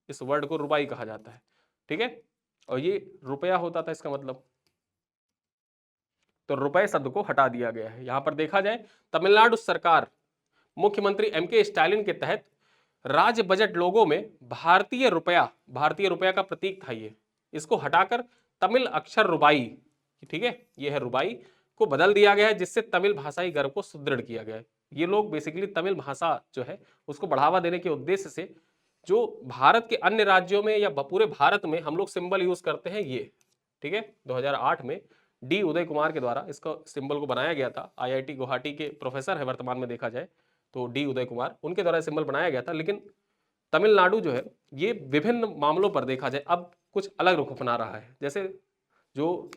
इस वर्ड को रुबाई कहा जाता है। ठीक है, और ये रुपया होता था इसका मतलब, तो रुपए शब्द को हटा दिया गया है। यहां पर देखा जाए, तमिलनाडु सरकार मुख्यमंत्री एमके स्टालिन के तहत राज्य बजट लोगों में भारतीय रुपया का प्रतीक था, ये इसको हटाकर तमिल अक्षर रुबाई, ठीक है, ये है रुबाई, को बदल दिया गया है, जिससे तमिल भाषाई गर्व को सुदृढ़ किया गया है। ये लोग बेसिकली तमिल भाषा जो है उसको बढ़ावा देने के उद्देश्य से, जो भारत के अन्य राज्यों में या पूरे भारत में हम लोग सिंबल यूज करते हैं ये, ठीक है, 2008 में डी उदय कुमार के द्वारा इसका सिंबल को बनाया गया था। आईआईटी गुवाहाटी के प्रोफेसर है वर्तमान में देखा जाए तो, डी उदय कुमार, उनके द्वारा सिंबल बनाया गया था। लेकिन तमिलनाडु जो है ये विभिन्न मामलों पर देखा जाए अब कुछ अलग रुख अपना रहा है। जैसे जो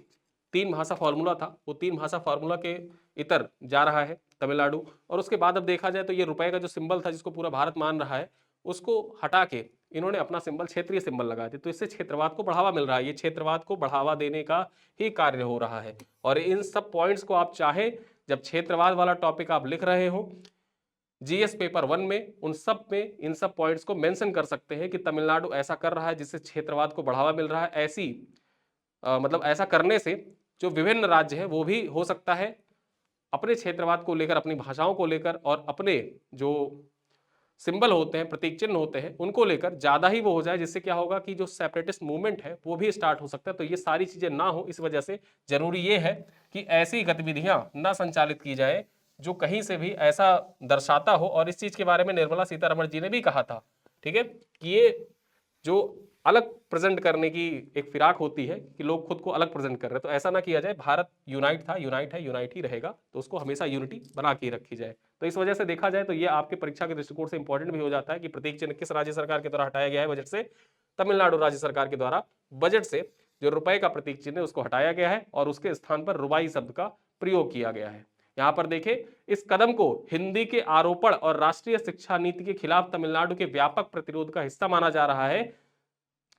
3 भाषा फॉर्मूला था, वो 3 भाषा फॉर्मूला के इतर जा रहा है तमिलनाडु। और उसके बाद अब देखा जाए तो ये रुपए का जो सिंबल था जिसको पूरा भारत मान रहा है, उसको हटा के इन्होंने अपना सिंबल, क्षेत्रीय सिंबल लगा दिया। तो इससे क्षेत्रवाद को बढ़ावा मिल रहा है। ये क्षेत्रवाद को बढ़ावा देने का ही कार्य हो रहा है। और इन सब पॉइंट्स को आप चाहे जब क्षेत्रवाद वाला टॉपिक आप लिख रहे हो जीएस पेपर 1 में, उन सब में इन सब पॉइंट्स को मेंशन कर सकते हैं कि तमिलनाडु ऐसा कर रहा है जिससे क्षेत्रवाद को बढ़ावा मिल रहा है। ऐसी मतलब ऐसा करने से जो विभिन्न राज्य है वो भी हो सकता है अपने क्षेत्रवाद को लेकर, अपनी भाषाओं को लेकर और अपने जो सिंबल होते हैं, प्रतीक चिन्ह होते हैं, उनको लेकर ज्यादा ही वो हो जाए, जिससे क्या होगा कि जो सेपरेटिस्ट मूवमेंट है वो भी स्टार्ट हो सकता है। तो ये सारी चीजें ना हो, इस वजह से जरूरी ये है कि ऐसी गतिविधियां ना संचालित की जाए जो कहीं से भी ऐसा दर्शाता हो। और इस चीज के बारे में निर्मला सीतारमण जी ने भी कहा था, ठीक है, कि ये जो अलग प्रेजेंट करने की एक फिराक होती है कि लोग खुद को अलग प्रेजेंट कर रहे हैं, तो ऐसा ना किया जाए। भारत यूनाइट था, यूनाइट है, यूनाइट ही रहेगा, तो उसको हमेशा यूनिटी बना के रखी जाए। तो इस वजह से देखा जाए तो ये आपके परीक्षा के दृष्टिकोण से इंपॉर्टेंट भी हो जाता है कि प्रतीक चिन्ह किस राज्य सरकार के द्वारा हटाया गया है बजट से। तमिलनाडु राज्य सरकार के द्वारा बजट से जो रुपए का प्रतीक चिन्ह है उसको हटाया गया है और उसके स्थान पर रुबाई शब्द का प्रयोग किया गया है। यहां पर देखें, इस कदम को हिंदी के आरोपण और राष्ट्रीय शिक्षा नीति के खिलाफ तमिलनाडु के व्यापक प्रतिरोध का हिस्सा माना जा रहा है,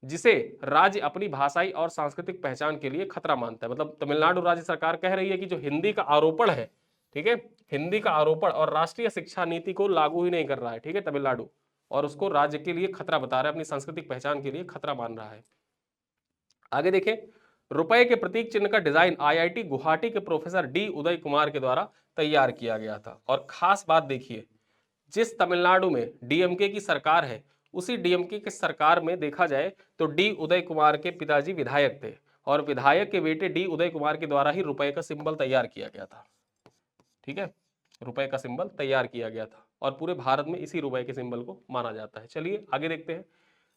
जिसे राज्य अपनी भाषाई और सांस्कृतिक पहचान के लिए खतरा मानता है। मतलब तमिलनाडु राज्य सरकार कह रही है कि जो हिंदी का आरोपण है, ठीक है, हिंदी का आरोपण और राष्ट्रीय शिक्षा नीति को लागू ही नहीं कर रहा है, ठीक है, तमिलनाडु, और उसको राज्य के लिए खतरा बता रहा है, अपनी सांस्कृतिक पहचान के लिए खतरा मान रहा है। आगे देखें, रुपए के प्रतीक चिन्ह का डिजाइन आईआईटी गुवाहाटी के प्रोफेसर डी उदय कुमार के द्वारा तैयार किया गया था। और खास बात देखिए, जिस तमिलनाडु में डीएमके की सरकार है, उसी डीएमके की सरकार में देखा जाए तो डी उदय कुमार के पिताजी विधायक थे, और विधायक के बेटे डी उदय कुमार के द्वारा ही रुपए का सिंबल तैयार किया गया था, ठीक है, रुपए का सिंबल तैयार किया गया था, और पूरे भारत में इसी रुपए के सिंबल को माना जाता है। चलिए आगे देखते हैं,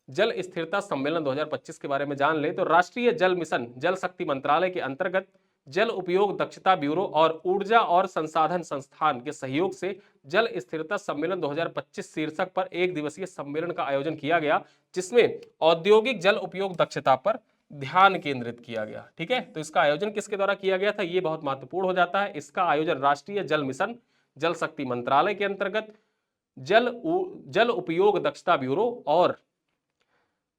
जल स्थिरता सम्मेलन 2025 के बारे में जान ले तो राष्ट्रीय जल मिशन जल शक्ति मंत्रालय के अंतर्गत जल उपयोग दक्षता ब्यूरो और ऊर्जा और संसाधन संस्थान के सहयोग से जल स्थिरता सम्मेलन 2025 शीर्षक पर एक दिवसीय सम्मेलन का आयोजन किया गया, जिसमें औद्योगिक जल उपयोग दक्षता पर ध्यान केंद्रित किया गया। ठीक है, तो इसका आयोजन किसके द्वारा किया गया था, ये बहुत महत्वपूर्ण हो जाता है। इसका आयोजन राष्ट्रीय जल मिशन जल शक्ति मंत्रालय के अंतर्गत जल उपयोग दक्षता ब्यूरो और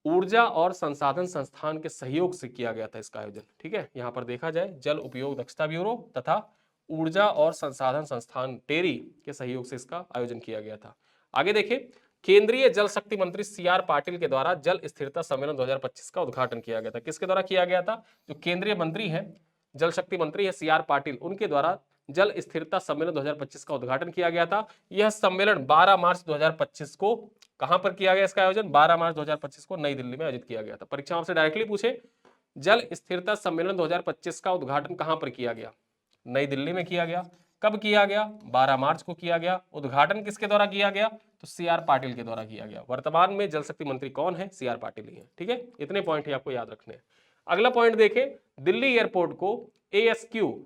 ऊर्जा और संसाधन संस्थान के सहयोग से किया गया था इसका आयोजन। ठीक है, यहां पर देखा जाए जल उपयोग दक्षता ब्यूरो तथा ऊर्जा और संसाधन संस्थान टेरी के सहयोग से इसका आयोजन किया गया था। आगे देखिए, केंद्रीय जल शक्ति मंत्री सीआर पाटिल के द्वारा जल स्थिरता सम्मेलन 2025 का उद्घाटन किया गया था। किसके द्वारा किया गया था, जो केंद्रीय मंत्री है, जल शक्ति मंत्री है सीआर पाटिल, उनके द्वारा जल स्थिरता सम्मेलन 2025 का उद्घाटन किया गया था। यह सम्मेलन 12 मार्च 2025 को कहां पर किया गया, इसका आयोजन 12 मार्च 2025 को नई दिल्ली में आयोजित किया गया था। परीक्षा आपसे डायरेक्टली पूछे, जल स्थिरता सम्मेलन 2025 का उद्घाटन कहां पर किया गया, नई दिल्ली में किया गया। कब किया गया, 12 मार्च को किया गया। उद्घाटन किसके द्वारा किया गया, तो सीआर पाटिल के द्वारा किया गया। वर्तमान में जल शक्ति मंत्री कौन है, सीआर पाटिल ही है। ठीक है, इतने पॉइंट ही आपको याद रखने हैं। अगला पॉइंट देखें, दिल्ली एयरपोर्ट को एएसक्यू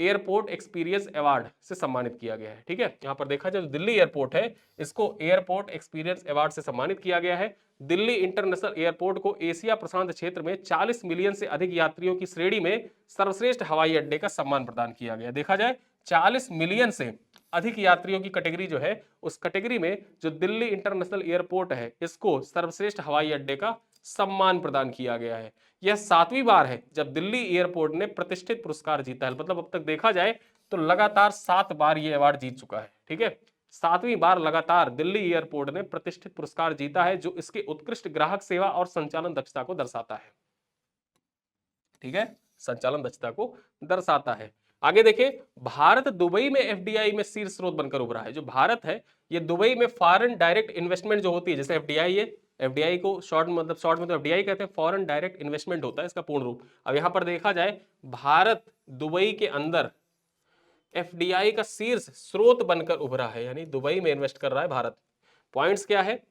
एयरपोर्ट एक्सपीरियंस अवार्ड से सम्मानित किया गया है। ठीक है, यहां पर देखा जाए तो दिल्ली एयरपोर्ट है, इसको एयरपोर्ट एक्सपीरियंस अवार्ड से सम्मानित किया गया है। दिल्ली इंटरनेशनल एयरपोर्ट को एशिया प्रशांत क्षेत्र में 40 मिलियन से अधिक यात्रियों की श्रेणी में सर्वश्रेष्ठ हवाई अड्डे का सम्मान प्रदान किया गया। देखा जाए 40 मिलियन से अधिक यात्रियों की कैटेगरी जो है, उस कैटेगरी में जो दिल्ली इंटरनेशनल एयरपोर्ट है, इसको सर्वश्रेष्ठ हवाई अड्डे का सम्मान प्रदान किया गया है। यह 7वीं बार है जब दिल्ली एयरपोर्ट ने प्रतिष्ठित पुरस्कार जीता है। मतलब अब तक देखा जाए तो लगातार 7 बार यह अवार्ड जीत चुका है। ठीक है, 7वीं बार लगातार दिल्ली एयरपोर्ट ने प्रतिष्ठित पुरस्कार जीता है, जो इसके उत्कृष्ट ग्राहक सेवा और संचालन दक्षता को दर्शाता है। ठीक है, संचालन दक्षता को दर्शाता है। आगे देखिए, भारत दुबई में एफडीआई में शीर्ष स्रोत बनकर उभरा है। जो भारत है, ये दुबई में फॉरेन डायरेक्ट इन्वेस्टमेंट जो होती है, जैसे एफडीआई है, एफडीआई को शॉर्ट में तो एफडीआई कहते हैं, फॉरेन डायरेक्ट इन्वेस्टमेंट होता है इसका पूर्ण रूप। अब यहां पर देखा जाए, भारत दुबई के अंदर एफडीआई का शीर्ष स्रोत बनकर उभरा है, यानी दुबई में इन्वेस्ट कर रहा है भारत। पॉइंट्स क्या है,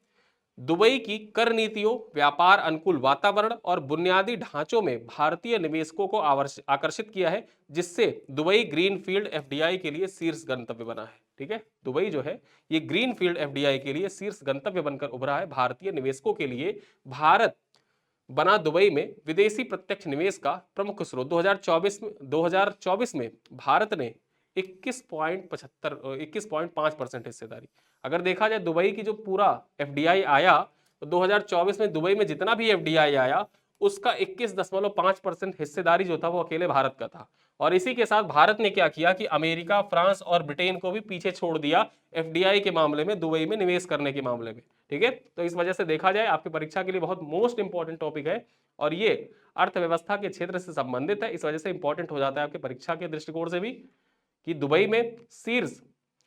दुबई की कर नीतियों, व्यापार अनुकूल वातावरण और बुनियादी ढांचों में भारतीय निवेशकों को आकर्षित किया है, जिससे दुबई ग्रीनफील्ड एफडीआई के लिए शीर्ष गंतव्य बना है। ठीक है, दुबई जो है ये ग्रीनफील्ड एफडीआई के लिए शीर्ष गंतव्य बनकर उभरा है भारतीय निवेशकों के लिए। भारत बना दुबई में विदेशी प्रत्यक्ष निवेश का प्रमुख स्रोत। 2024 में भारत ने 21.5% हिस्सेदारी। अगर देखा जाए दुबई की जो पूरा एफडीआई आया, तो 2024 में दुबई में जितना भी एफडीआई आया, उसका 21.5% हिस्सेदारी जो था वो अकेले भारत का था। और इसी के साथ भारत ने क्या किया कि अमेरिका, फ्रांस और ब्रिटेन को भी पीछे छोड़ दिया एफडीआई के मामले में, दुबई में निवेश करने के मामले में। ठीक है, तो इस वजह से देखा जाए आपकी परीक्षा के लिए बहुत मोस्ट इंपॉर्टेंट टॉपिक है, और ये अर्थव्यवस्था के क्षेत्र से संबंधित है। इस वजह से इंपॉर्टेंट हो जाता है आपके परीक्षा के दृष्टिकोण से भी, कि दुबई में शीर्ष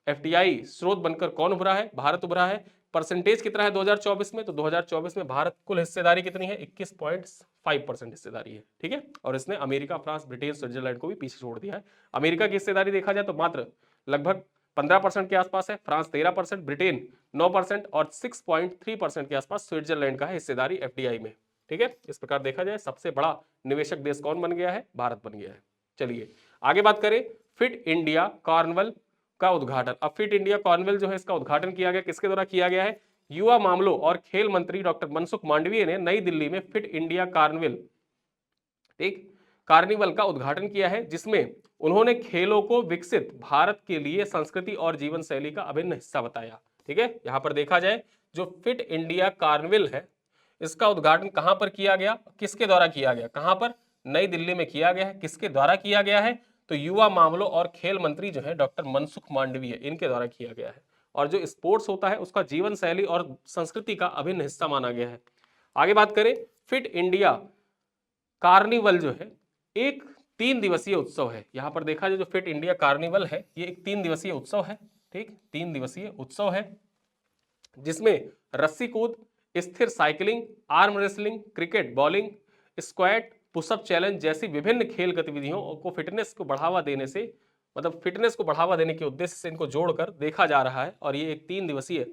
एफडीआई स्रोत बनकर कौन उभरा है, भारत उभरा है। परसेंटेज कितना है 2024 में, तो 2024 में भारत कुल हिस्सेदारी कितनी है, 21.5% हिस्सेदारी है। ठीक है, और इसने अमेरिका, फ्रांस, ब्रिटेन, स्विट्जरलैंड को भी पीछे छोड़ दिया है। अमेरिका की हिस्सेदारी देखा जाए तो मात्र लगभग 15% के आसपास है, फ्रांस 13%, ब्रिटेन 9% और 6.3% के आसपास स्विट्जरलैंड का है हिस्सेदारी एफडीआई में। ठीक है, इस प्रकार देखा जाए सबसे बड़ा निवेशक देश कौन बन गया है, भारत बन गया है। चलिए आगे बात करें, फिट इंडिया कार्निवल का उद्घाटन। अब फिट इंडिया कार्निवल जो है, इसका उद्घाटन किया गया, किसके द्वारा किया गया है, युवा मामलों और खेल मंत्री डॉक्टर मनसुख मांडविया ने नई दिल्ली में फिट इंडिया कार्निवल का उद्घाटन किया है, जिसमें उन्होंने खेलों को विकसित भारत के लिए संस्कृति और जीवन शैली का अभिन्न हिस्सा बताया। ठीक है, यहां पर देखा जाए जो फिट इंडिया कार्निवल है, इसका उद्घाटन कहां पर किया गया, किसके द्वारा किया गया, कहां पर, नई दिल्ली में किया गया है। किसके द्वारा किया गया है, तो युवा मामलों और खेल मंत्री जो है डॉक्टर मनसुख मांडवीय, इनके द्वारा किया गया है। और जो स्पोर्ट्स होता है उसका जीवन शैली और संस्कृति का अभिन्न हिस्सा माना गया है। आगे बात करें, फिट इंडिया कार्निवल जो है एक 3 दिवसीय उत्सव है। यहां पर देखा जाए जो फिट इंडिया कार्निवल है ये एक 3 दिवसीय उत्सव है। ठीक, 3 दिवसीय उत्सव है जिसमें रस्सी कूद, स्थिर cycling, arm wrestling, cricket, bowling, squat, pushup challenge जैसी विभिन्न खेल गतिविधियों को फिटनेस को बढ़ावा देने से, मतलब फिटनेस को बढ़ावा देने के उद्देश्य से इनको जोड़कर देखा जा रहा है। और ये एक 3 दिवसीय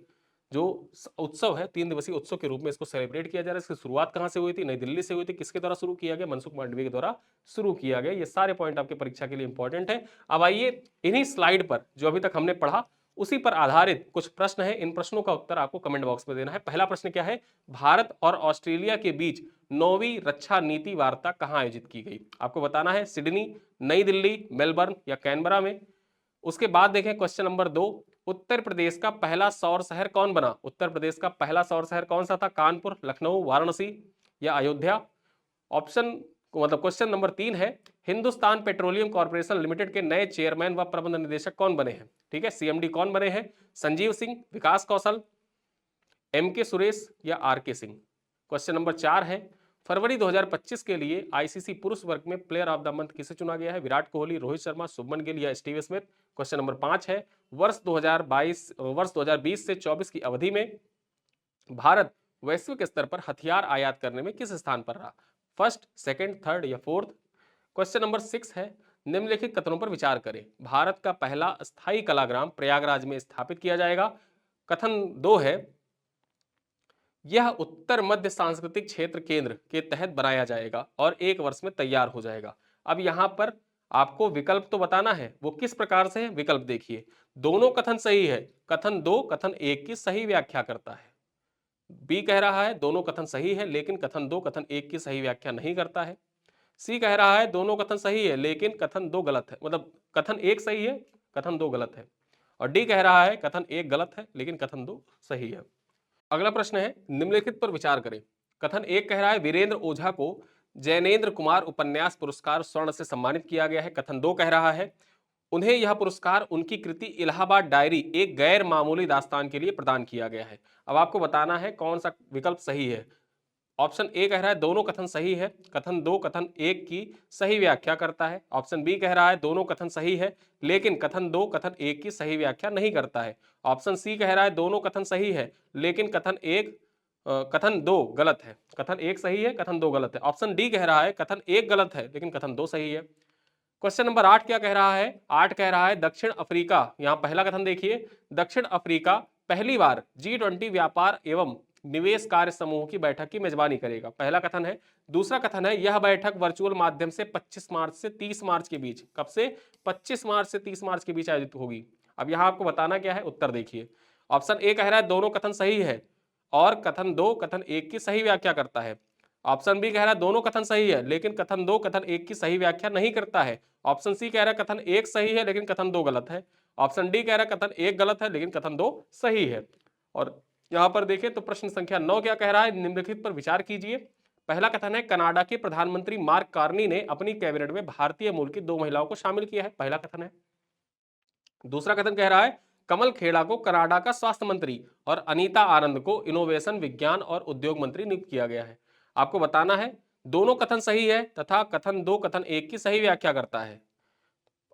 जो उत्सव है, 3 दिवसीय उत्सव के रूप में इसको सेलिब्रेट किया जा रहा है। इसकी शुरुआत कहां से हुई थी? नई दिल्ली से हुई थी। किसके द्वारा शुरू किया गया? मनसुख मांडवीय के द्वारा शुरू किया गया। ये सारे पॉइंट आपके परीक्षा के लिए इंपॉर्टेंट है। अब आइए इन्हीं स्लाइड पर जो अभी तक हमने पढ़ा उसी पर आधारित कुछ प्रश्न है। इन प्रश्नों का उत्तर आपको कमेंट बॉक्स में देना है। पहला प्रश्न क्या है? भारत और ऑस्ट्रेलिया के बीच 9वीं रक्षा नीति वार्ता कहां आयोजित की गई? आपको बताना है सिडनी, नई दिल्ली, मेलबर्न या कैनबरा में। उसके बाद देखें क्वेश्चन नंबर 2, उत्तर प्रदेश का पहला सौर शहर कौन बना? उत्तर प्रदेश का पहला सौर शहर कौन सा था? कानपुर, लखनऊ, वाराणसी या अयोध्या? ऑप्शन मतलब क्वेश्चन नंबर 3 है, हिंदुस्तान पेट्रोलियम कॉर्पोरेशन लिमिटेड के नए चेयरमैन व प्रबंध निदेशक कौन बने हैं? ठीक है, सीएमडी कौन बने हैं? संजीव सिंह, विकास कौशल, एमके सुरेश या आरके सिंह? क्वेश्चन नंबर 4 है, फरवरी 2025 के लिए आईसीसी पुरुष वर्ग में प्लेयर ऑफ द मंथ किसे चुना गया है? विराट कोहली, रोहित शर्मा, शुभमन गिल या स्टीव स्मिथ? क्वेश्चन नंबर 5 है, वर्ष 2020 से 24 की अवधि में भारत वैश्विक स्तर पर हथियार आयात करने में किस स्थान पर रहा? फर्स्ट, सेकंड, थर्ड या फोर्थ? क्वेश्चन नंबर 6 है, निम्नलिखित कथनों पर विचार करें। भारत का पहला अस्थायी कलाग्राम प्रयागराज में स्थापित किया जाएगा। कथन 2 है, यह उत्तर मध्य सांस्कृतिक क्षेत्र केंद्र के तहत बनाया जाएगा और 1 वर्ष में तैयार हो जाएगा। अब यहां पर आपको विकल्प तो बताना है, वो किस प्रकार से है? विकल्प देखिए, दोनों कथन सही है, कथन 2 कथन 1 की सही व्याख्या करता है। बी कह रहा है दोनों कथन सही है लेकिन कथन 2 कथन 1 की सही व्याख्या नहीं करता है। सी कह रहा है दोनों कथन सही है लेकिन कथन 2 गलत है, मतलब कथन 1 सही है, कथन 2 गलत है। और डी कह रहा है कथन 1 गलत है लेकिन कथन 2 सही है। अगला प्रश्न है, निम्नलिखित पर विचार करें। कथन 1 कह रहा है वीरेंद्र ओझा को जैनेन्द्र कुमार उपन्यास पुरस्कार स्वर्ण से सम्मानित किया गया है। कथन 2 कह रहा है उन्हें यह पुरस्कार उनकी कृति इलाहाबाद डायरी एक गैर मामूली दास्तान के लिए प्रदान किया गया है। अब आपको बताना है कौन सा विकल्प सही है। ऑप्शन ए कह रहा है दोनों कथन सही है, कथन 2 कथन 1 की सही व्याख्या करता है। ऑप्शन बी कह रहा है दोनों कथन सही है लेकिन कथन 2 कथन 1 की सही व्याख्या नहीं करता है। ऑप्शन सी कह रहा है दोनों कथन सही है लेकिन कथन 2 गलत है। कथन 1 सही है, कथन 2 गलत है। ऑप्शन डी कह रहा है कथन 1 गलत है लेकिन कथन 2 सही है। क्वेश्चन नंबर 8 क्या कह रहा है? 8 कह रहा है दक्षिण अफ्रीका, यहां पहला कथन देखिए, दक्षिण अफ्रीका पहली बार G20 व्यापार एवं निवेश कार्य समूह की बैठक की मेजबानी करेगा। पहला कथन है। दूसरा कथन है यह बैठक वर्चुअल माध्यम से 25 मार्च से 30 मार्च के बीच, कब से? 25 मार्च से 30 मार्च के बीच आयोजित होगी। अब यहां आपको बताना क्या है, उत्तर देखिए। ऑप्शन ए कह रहा है दोनों कथन सही है और कथन 2 कथन 1 की सही व्याख्या करता है। ऑप्शन बी कह रहा है दोनों कथन सही है लेकिन कथन 2 कथन 1 की सही व्याख्या नहीं करता है। ऑप्शन सी कह रहा है कथन 1 सही है लेकिन कथन 2 गलत है। ऑप्शन डी कह रहा है कथन 1 गलत है लेकिन कथन 2 सही है। और यहां पर देखें तो प्रश्न संख्या 9 क्या कह रहा है, निम्नलिखित पर विचार कीजिए। पहला कथन है कनाडा के प्रधानमंत्री मार्क कार्नी ने अपनी कैबिनेट में भारतीय मूल की 2 महिलाओं को शामिल किया है। पहला कथन है। दूसरा कथन कह रहा है कमल खेड़ा को कनाडा का स्वास्थ्य मंत्री और अनीता आनंद को इनोवेशन, विज्ञान और उद्योग मंत्री नियुक्त किया गया है। आपको बताना है दोनों कथन सही है तथा कथन 2 कथन 1 की सही व्याख्या करता है।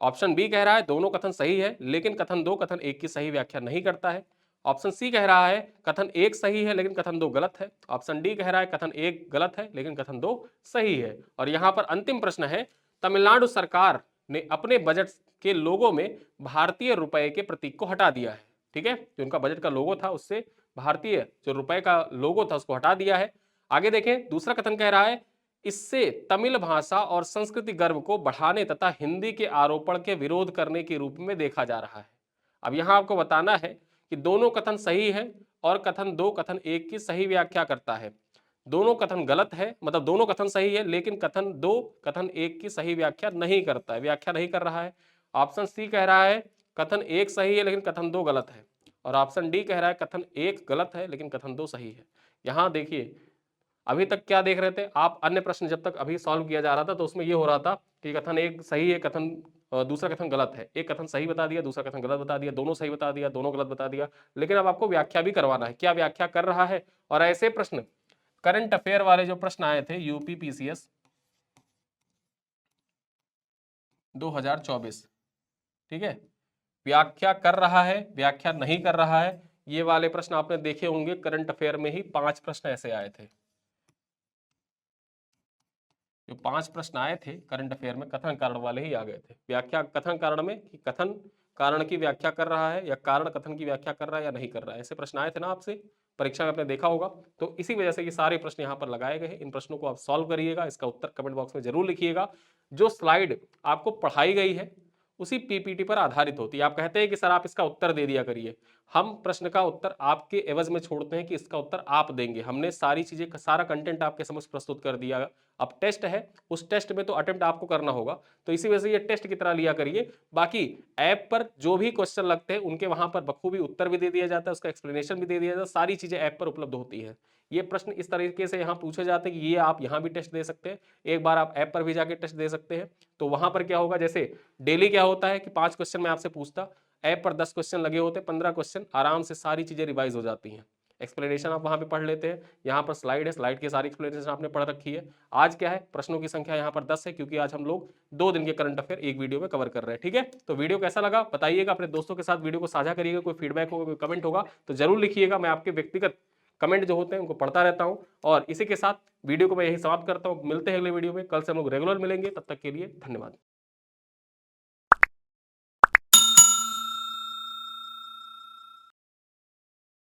ऑप्शन बी कह रहा है दोनों कथन सही है लेकिन कथन 2 कथन 1 की सही व्याख्या नहीं करता है। ऑप्शन सी कह रहा है कथन 1 सही है लेकिन कथन 2 गलत है। ऑप्शन डी कह रहा है कथन 1 गलत है लेकिन कथन 2 सही है। और यहां पर अंतिम प्रश्न है, तमिलनाडु सरकार ने अपने बजट के लोगो में भारतीय रुपए के प्रतीक को हटा दिया है। ठीक है, जो उनका बजट का लोगो था उससे भारतीय जो रुपए का लोगो था उसको हटा दिया है। आगे देखें, दूसरा कथन कह रहा है इससे तमिल भाषा और संस्कृति गर्व को बढ़ाने तथा हिंदी के आरोपण के विरोध करने के रूप में देखा जा रहा है। अब यहां आपको बताना है कि दोनों कथन सही है और कथन 2 कथन 1 की सही व्याख्या करता है। दोनों कथन गलत है, मतलब दोनों कथन सही है लेकिन कथन 2 कथन 1 की सही व्याख्या नहीं करता है, व्याख्या नहीं कर रहा है। ऑप्शन सी कह रहा है कथन 1 सही है लेकिन कथन 2 गलत है। और ऑप्शन डी कह रहा है कथन 1 गलत है लेकिन कथन 2 सही है। यहां देखिए, अभी तक क्या देख रहे थे आप, अन्य प्रश्न जब तक अभी सॉल्व किया जा रहा था तो उसमें ये हो रहा था कि कथन 1 सही है, कथन दूसरा कथन गलत है। एक कथन सही बता दिया, दूसरा कथन गलत बता दिया, दोनों सही बता दिया, दोनों गलत बता दिया, लेकिन अब आपको व्याख्या भी करवाना है। क्या व्याख्या कर रहा है? और ऐसे प्रश्न, करंट अफेयर वाले जो प्रश्न आए थे यूपी पीसीएस 2024, ठीक है, व्याख्या कर रहा है, व्याख्या नहीं कर रहा है, ये वाले प्रश्न आपने देखे होंगे। करंट अफेयर में ही 5 प्रश्न ऐसे आए थे। जो 5 प्रश्न आए थे करंट अफेयर में, कथन कारण वाले ही आ गए थे। व्याख्या कथन कारण में कि कथन कारण की व्याख्या कर रहा है या कारण कथन की व्याख्या कर रहा है या नहीं कर रहा है, ऐसे प्रश्न आए थे ना आपसे परीक्षा में, आपने देखा होगा। तो इसी वजह से ये सारे प्रश्न यहाँ पर लगाए गए हैं। इन प्रश्नों को आप सॉल्व करिएगा, इसका उत्तर कमेंट बॉक्स में जरूर लिखिएगा। जो स्लाइड आपको पढ़ाई गई है उसी पीपीटी पर आधारित होती है। आप कहते हैं कि सर आप इसका उत्तर दे दिया करिए, हम प्रश्न का उत्तर आपके एवज में छोड़ते हैं कि इसका उत्तर आप देंगे। हमने सारी चीजें, सारा कंटेंट आपके समक्ष प्रस्तुत कर दिया। अब टेस्ट है, उस टेस्ट में तो अटेम्प्ट आपको करना होगा, तो इसी वजह से ये टेस्ट की तरह लिया करिए। बाकी ऐप पर जो भी क्वेश्चन लगते हैं उनके वहां पर बखूबी उत्तर भी दे दिया जाता है, उसका एक्सप्लेनेशन भी दे दिया जाता है, सारी चीजें ऐप पर उपलब्ध होती है। ये प्रश्न इस तरीके से यहाँ पूछे जाते हैं कि ये आप यहाँ भी टेस्ट दे सकते हैं, एक बार आप ऐप पर भी जाके टेस्ट दे सकते हैं। तो वहां पर क्या होगा, जैसे डेली क्या होता है कि 5 क्वेश्चन मैं आपसे पूछता, ऐप पर 10 क्वेश्चन लगे होते, 15 क्वेश्चन आराम से सारी चीजें रिवाइज हो जाती हैं। एक्सप्लेनेशन आप वहां पे पढ़ लेते हैं, यहाँ पर स्लाइड है, स्लाइड की सारी एक्सप्लेनेशन आपने पढ़ रखी है। आज क्या है, प्रश्नों की संख्या यहाँ पर 10 है, क्योंकि आज हम लोग 2 दिन के करंट अफेयर एक वीडियो में कवर कर रहे हैं। ठीक है, तो वीडियो कैसा लगा बताइएगा, अपने दोस्तों के साथ वीडियो को साझा करिएगा। कोई फीडबैक होगा, कोई कमेंट होगा तो जरूर लिखिएगा। मैं आपके व्यक्तिगत कमेंट जो होते हैं उनको पढ़ता रहता हूं। और इसी के साथ वीडियो को मैं यही समाप्त करता हूं। मिलते हैं अगले वीडियो में, कल से हम लोग रेगुलर मिलेंगे, तब तक के लिए धन्यवाद।